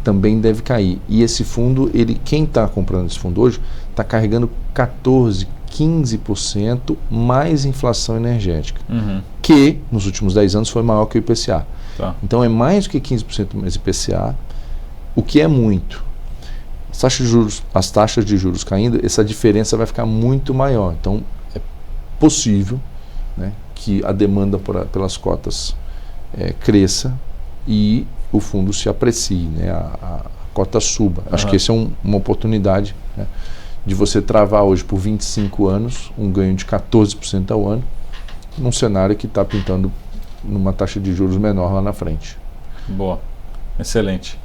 também deve cair. E esse fundo, quem está comprando esse fundo hoje, está carregando 14%, 15% mais inflação energética, que nos últimos 10 anos foi maior que o IPCA. Tá. Então é mais do que 15% mais IPCA, o que é muito. As taxas de juros caindo, essa diferença vai ficar muito maior. Então é possível, né, que a demanda pelas cotas cresça e o fundo se aprecie, né, a cota suba. Acho que essa é uma oportunidade, né, de você travar hoje por 25 anos um ganho de 14% ao ano, num cenário que está pintando numa taxa de juros menor lá na frente. Boa, excelente.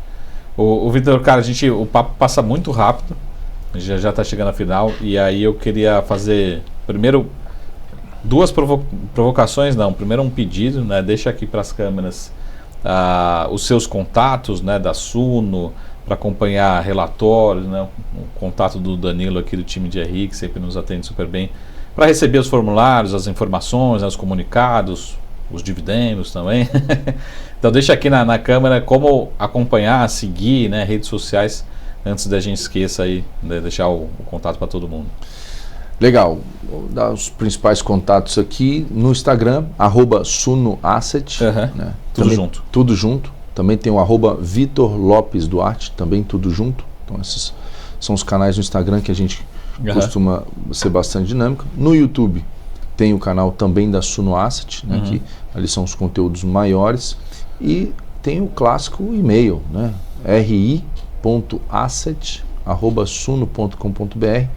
O Vitor, cara, o papo passa muito rápido, já está chegando à final, e aí eu queria fazer, primeiro, duas provocações, primeiro um pedido, né, deixa aqui para as câmeras os seus contatos, né, da Suno, para acompanhar relatórios, né, o contato do Danilo aqui do time de RI, que sempre nos atende super bem, para receber os formulários, as informações, os comunicados, os dividendos também. Então deixa aqui na câmera como acompanhar, seguir, né, redes sociais, antes da gente esqueça aí, de deixar o contato para todo mundo. Legal, vou dar os principais contatos aqui no Instagram, @SunoAsset, né? Tudo também, junto. Tudo junto. Também tem o @Vitor Lopes Duarte, também tudo junto. Então esses são os canais no Instagram que a gente costuma ser bastante dinâmico. No YouTube tem o canal também da Suno Asset, né, que ali são os conteúdos maiores. E tem o clássico e-mail, né, ri.asset@suno.com.br.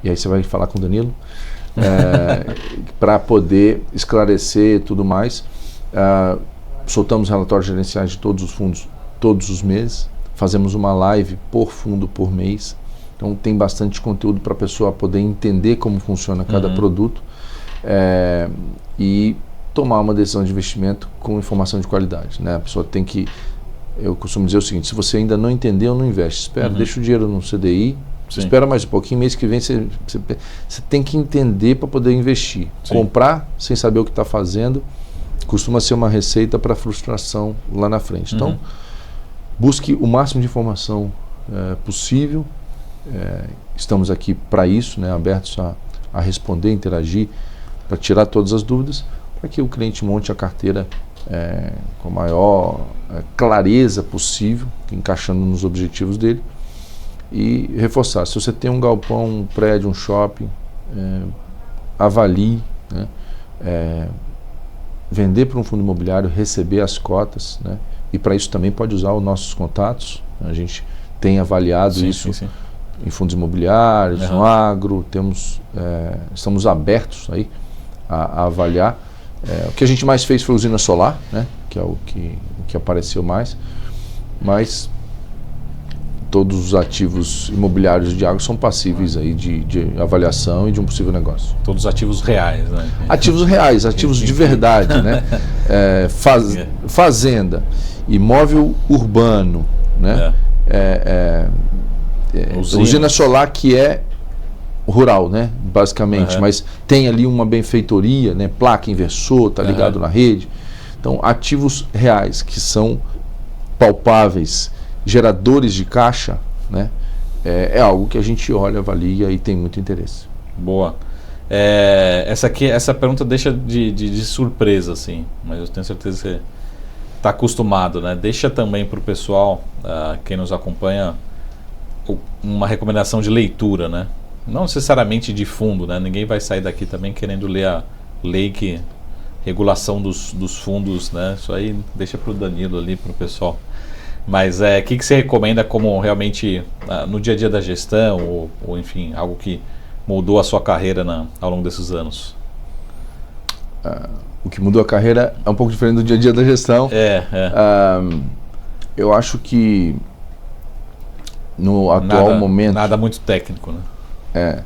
E aí você vai falar com o Danilo para poder esclarecer tudo mais. Soltamos relatórios gerenciais de todos os fundos todos os meses. Fazemos uma live por fundo por mês. Então tem bastante conteúdo para a pessoa poder entender como funciona cada produto e tomar uma decisão de investimento com informação de qualidade, né? A pessoa tem que... Eu costumo dizer o seguinte: se você ainda não entendeu, não investe. Espera, deixa o dinheiro no CDI. Sim. Espera mais um pouquinho, mês que vem você tem que entender para poder investir. Sim. Comprar sem saber o que está fazendo costuma ser uma receita para frustração lá na frente. Então, busque o máximo de informação possível. Estamos aqui para isso, né, abertos a responder, interagir, para tirar todas as dúvidas, para que o cliente monte a carteira com a maior clareza possível, encaixando nos objetivos dele. E reforçar, se você tem um galpão, um prédio, um shopping, avalie, né, vender para um fundo imobiliário, receber as cotas, né, e para isso também pode usar os nossos contatos. A gente tem avaliado isso em fundos imobiliários, no agro, estamos abertos aí a avaliar. O que a gente mais fez foi usina solar, né, que é o que apareceu mais, mas todos os ativos imobiliários de água são passíveis aí de avaliação e de um possível negócio. Todos os ativos reais, né? Ativos reais, ativos de verdade, né? Fazenda, imóvel urbano, né? Usina solar, que é rural, né? Basicamente, mas tem ali uma benfeitoria, né? Placa, inversor, tá ligado na rede. Então, ativos reais que são palpáveis, geradores de caixa, né, é algo que a gente olha, avalia e tem muito interesse. Boa. Essa pergunta deixa de surpresa, assim, mas eu tenho certeza que você está acostumado, né? Deixa também para o pessoal, quem nos acompanha, uma recomendação de leitura, né? Não necessariamente de fundo, né? Ninguém vai sair daqui também querendo ler a lei regulação dos fundos, né? Isso aí deixa para o Danilo ali, para o pessoal. Mas o que você recomenda como realmente no dia a dia da gestão ou enfim, algo que mudou a sua carreira ao longo desses anos? O que mudou a carreira é um pouco diferente do dia a dia da gestão. Eu acho que no atual momento... Nada muito técnico, né?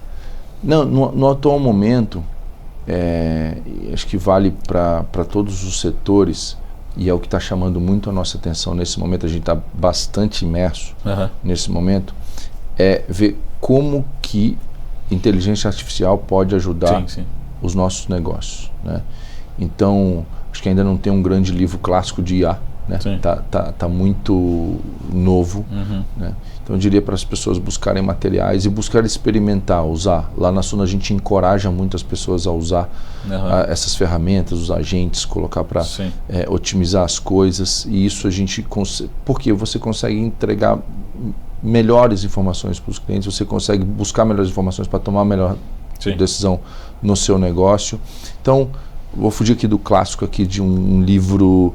Não, no atual momento, acho que vale para todos os setores, e é o que está chamando muito a nossa atenção nesse momento, a gente está bastante imerso nesse momento, é ver como que inteligência artificial pode ajudar os nossos negócios, né? Então, acho que ainda não tem um grande livro clássico de IA, né? Tá muito novo, né? Então eu diria para as pessoas buscarem materiais e buscar experimentar, usar. Lá na Suno a gente encoraja muito as pessoas a usar essas ferramentas, os agentes, colocar para otimizar as coisas, e isso a gente porque você consegue entregar melhores informações para os clientes, você consegue buscar melhores informações para tomar a melhor decisão no seu negócio. Então, vou fugir aqui do clássico aqui de um livro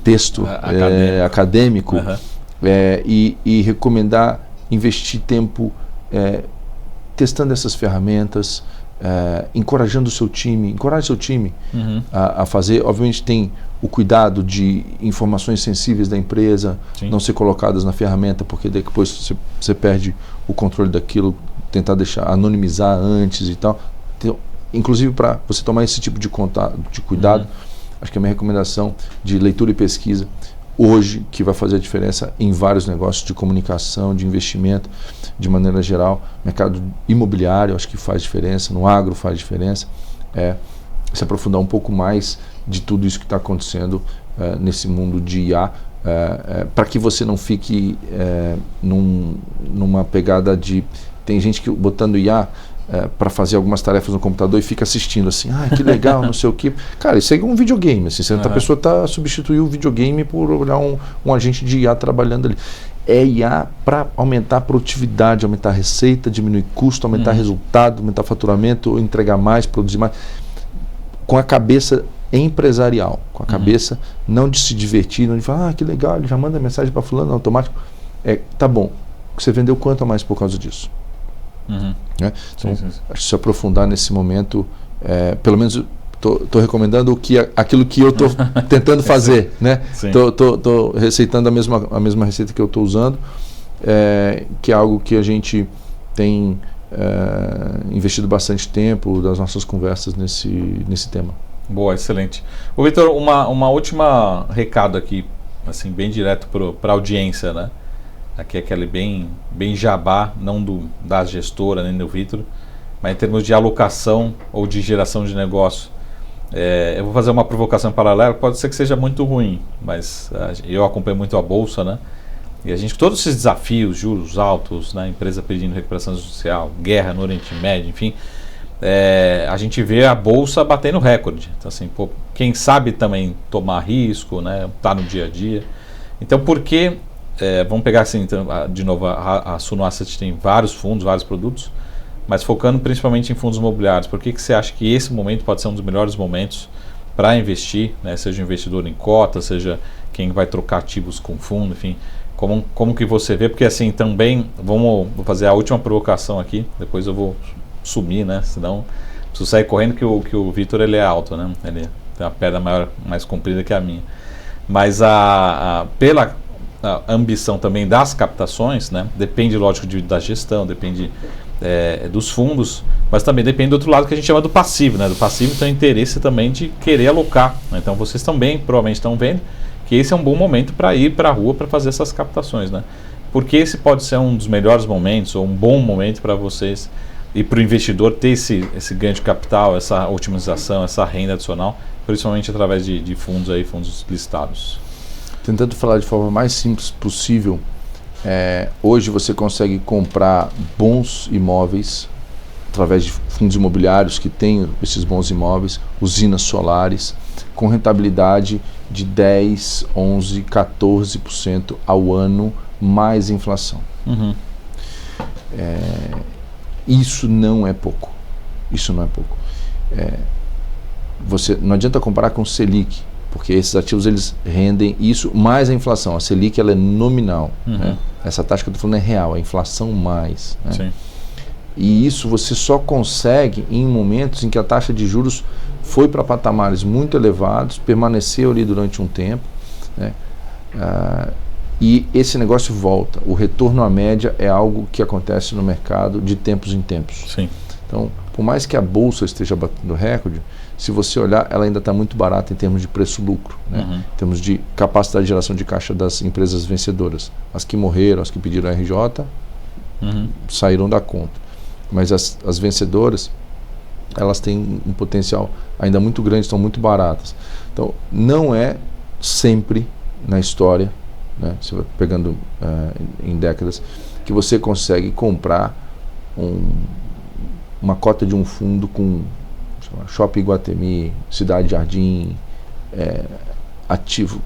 texto acadêmico e recomendar investir tempo testando essas ferramentas, encorajando o seu time, a fazer. Obviamente tem o cuidado de informações sensíveis da empresa não ser colocadas na ferramenta, porque depois você perde o controle daquilo, tentar anonimizar antes e tal. Então, inclusive para você tomar esse tipo de cuidado, acho que a minha recomendação de leitura e pesquisa hoje, que vai fazer a diferença em vários negócios de comunicação, de investimento, de maneira geral, mercado imobiliário acho que faz diferença, no agro faz diferença, se aprofundar um pouco mais de tudo isso que está acontecendo nesse mundo de IA, para que você não fique numa pegada de... Tem gente que botando IA para fazer algumas tarefas no computador e fica assistindo assim, que legal, não sei o que. Cara, isso aí é um videogame, assim, a pessoa está substituindo o videogame por olhar um agente de IA trabalhando ali. É IA para aumentar a produtividade, aumentar a receita, diminuir custo, aumentar resultado, aumentar faturamento, entregar mais, produzir mais, com a cabeça empresarial, com a cabeça não de se divertir, não de falar, que legal, ele já manda mensagem para fulano automático. Tá bom, você vendeu quanto a mais por causa disso? Né? Então, acho que se aprofundar nesse momento, pelo menos estou recomendando aquilo que eu estou tentando fazer, né? Estou receitando a mesma receita que eu estou usando, que é algo que a gente tem investido bastante tempo das nossas conversas nesse tema. Boa, excelente. Ô Vitor, uma última recado aqui, assim, bem direto para a audiência, né? Aqui é aquele bem jabá, não da gestora nem do Vitor, mas em termos de alocação ou de geração de negócio. Eu vou fazer uma provocação paralela, pode ser que seja muito ruim, mas eu acompanho muito a Bolsa, né? E a gente, todos esses desafios, juros altos, né? Empresa pedindo recuperação judicial, guerra no Oriente Médio, enfim, a gente vê a Bolsa batendo recorde. Então, assim, quem sabe também tomar risco, né? Tá no dia a dia. Então, por que... vamos pegar assim, então, de novo, a Suno Asset tem vários fundos, vários produtos, mas focando principalmente em fundos imobiliários. Por que você acha que esse momento pode ser um dos melhores momentos para investir, né? Seja um investidor em cota, seja quem vai trocar ativos com fundo, enfim, como que você vê? Porque assim, também, vou fazer a última provocação aqui, depois eu vou sumir, né? Senão preciso sair correndo que o Vitor, ele é alto, né? Ele tem uma perna mais comprida que a minha. Mas pela ambição também das captações, né? Depende, lógico, da gestão, depende dos fundos, mas também depende do outro lado que a gente chama do passivo, né? Do passivo tem o interesse também de querer alocar, né? Então vocês também provavelmente estão vendo que esse é um bom momento para ir para a rua para fazer essas captações, né? Porque esse pode ser um dos melhores momentos ou um bom momento para vocês e para o investidor ter esse ganho de capital, essa otimização, essa renda adicional, principalmente através de fundos aí, fundos listados. Tentando falar de forma mais simples possível, hoje você consegue comprar bons imóveis através de fundos imobiliários que têm esses bons imóveis, usinas solares, com rentabilidade de 10%, 11%, 14% ao ano, mais inflação. Isso não é pouco. Isso não é pouco. Você não adianta comparar com o Selic, porque esses ativos eles rendem isso mais a inflação. A Selic ela é nominal, né? Essa taxa que eu estou falando é real, a inflação mais, né? Sim. E isso você só consegue em momentos em que a taxa de juros foi para patamares muito elevados, permaneceu ali durante um tempo, né? E esse negócio volta. O retorno à média é algo que acontece no mercado de tempos em tempos. Sim. Então, por mais que a bolsa esteja batendo recorde, se você olhar, ela ainda está muito barata em termos de preço-lucro, né? Em termos de capacidade de geração de caixa das empresas vencedoras. As que morreram, as que pediram RJ, saíram da conta. Mas as vencedoras, elas têm um potencial ainda muito grande, estão muito baratas. Então, não é sempre na história, né, você vai pegando em décadas, que você consegue comprar uma cota de um fundo com Shopping Iguatemi, Cidade Jardim, ativo,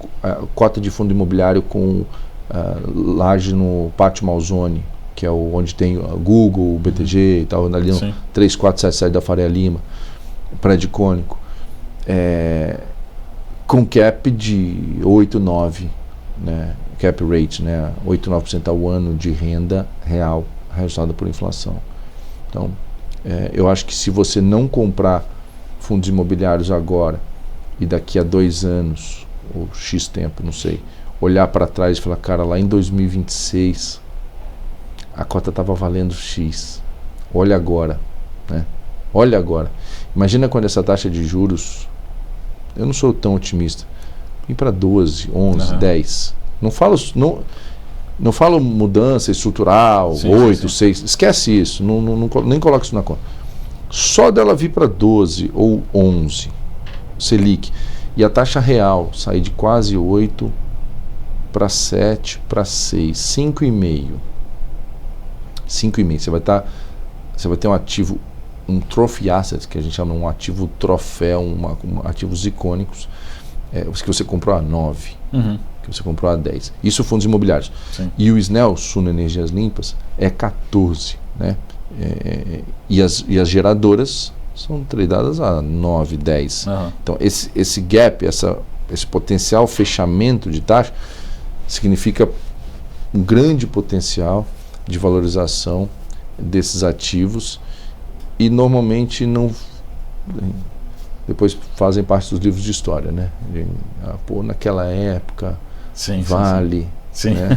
cota de fundo imobiliário com laje no Pátio Malzone, que é onde tem o Google, o BTG e tal, ali no 3477 da Faria Lima, prédio icônico, com cap de 8, 9, né, cap rate, né, 8, 9% ao ano de renda real, resultado por inflação. Então, eu acho que se você não comprar fundos imobiliários agora e daqui a 2 anos, ou X tempo, não sei, olhar para trás e falar, cara, lá em 2026 a cota estava valendo X, olha agora, né? Olha agora. Imagina quando essa taxa de juros, eu não sou tão otimista, ir para 12, 11, 10. Não falo mudança estrutural, 8, 6, esquece isso, nem coloca isso na conta. Só dela vir para 12 ou 11, Selic, e a taxa real sair de quase 8 para 7, para 6, 5,5. 5,5. Você vai ter um ativo, um trophy asset, que a gente chama um ativo troféu, ativos icônicos, que você comprou a 9, que você comprou a 10. Isso fundos imobiliários. Sim. E o SNEL, Suno Energias Limpas, é 14, né? E as geradoras são tradeadas a 9, 10. Então esse gap, esse potencial fechamento de taxa significa um grande potencial de valorização desses ativos, e normalmente não depois fazem parte dos livros de história, né? Naquela época Vale. Sim. Né?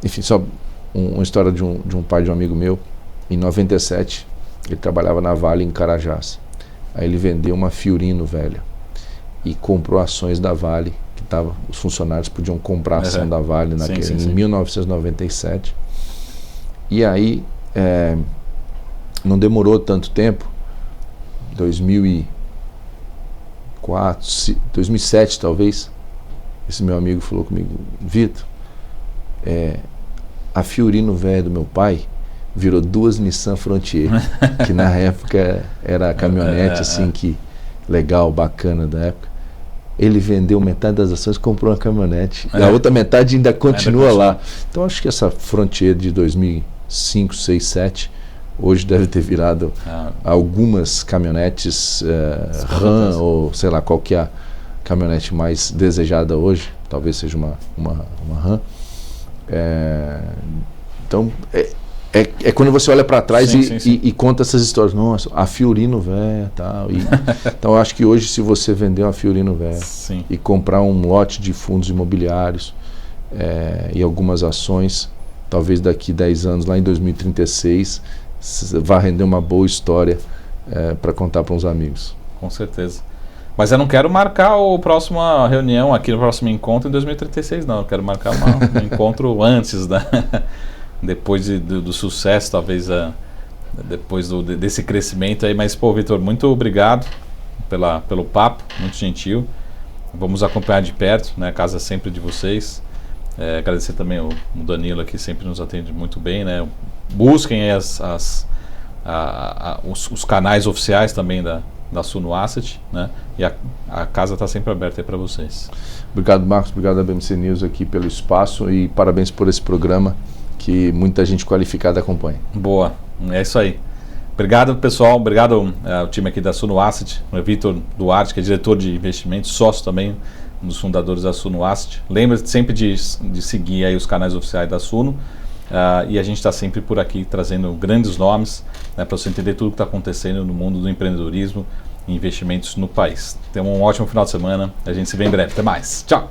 Enfim, só uma história de um pai de um amigo meu. Em 97 ele trabalhava na Vale em Carajás. Aí ele vendeu uma Fiorino velha e comprou ações da Vale, que os funcionários podiam comprar a ação da Vale em 1997. E aí não demorou tanto tempo, 2004, 2007 talvez, esse meu amigo falou comigo, Vitor, a Fiorino velha do meu pai virou 2 Nissan Frontier, que na época era a caminhonete assim, que legal, bacana da época. Ele vendeu metade das ações e comprou uma caminhonete. E a outra metade ainda continua lá. Então acho que essa Frontier de 2005, 6, 7 hoje deve ter virado algumas caminhonetes RAM, ou sei lá qual que é a caminhonete mais desejada hoje. Talvez seja uma RAM. Então é quando você olha para trás e conta essas histórias. Nossa, a Fiorino velha, tal. Então eu acho que hoje, se você vender uma Fiorino velha e comprar um lote de fundos imobiliários e algumas ações, talvez daqui 10 anos, lá em 2036, vai render uma boa história para contar para uns amigos. Com certeza. Mas eu não quero marcar a próxima reunião aqui, no próximo encontro em 2036, não. Eu quero marcar um encontro antes depois do sucesso, talvez depois desse crescimento aí. Mas, Vitor, muito obrigado pelo papo, muito gentil. Vamos acompanhar de perto, né? A casa é sempre de vocês. Agradecer também o Danilo, que sempre nos atende muito bem, né? Busquem aí os canais oficiais também da Suno Asset, né? E a casa está sempre aberta aí para vocês. Obrigado, Marcos, obrigado a BMC News aqui pelo espaço e parabéns por esse programa que muita gente qualificada acompanha. Boa, é isso aí. Obrigado, pessoal, obrigado ao time aqui da Suno Asset, o Vitor Duarte, que é diretor de investimentos, sócio também, um dos fundadores da Suno Asset. Lembre-se sempre de seguir aí os canais oficiais da Suno. E a gente está sempre por aqui trazendo grandes nomes, né, para você entender tudo o que está acontecendo no mundo do empreendedorismo e investimentos no país. Tenha um ótimo final de semana. A gente se vê em breve. Até mais. Tchau!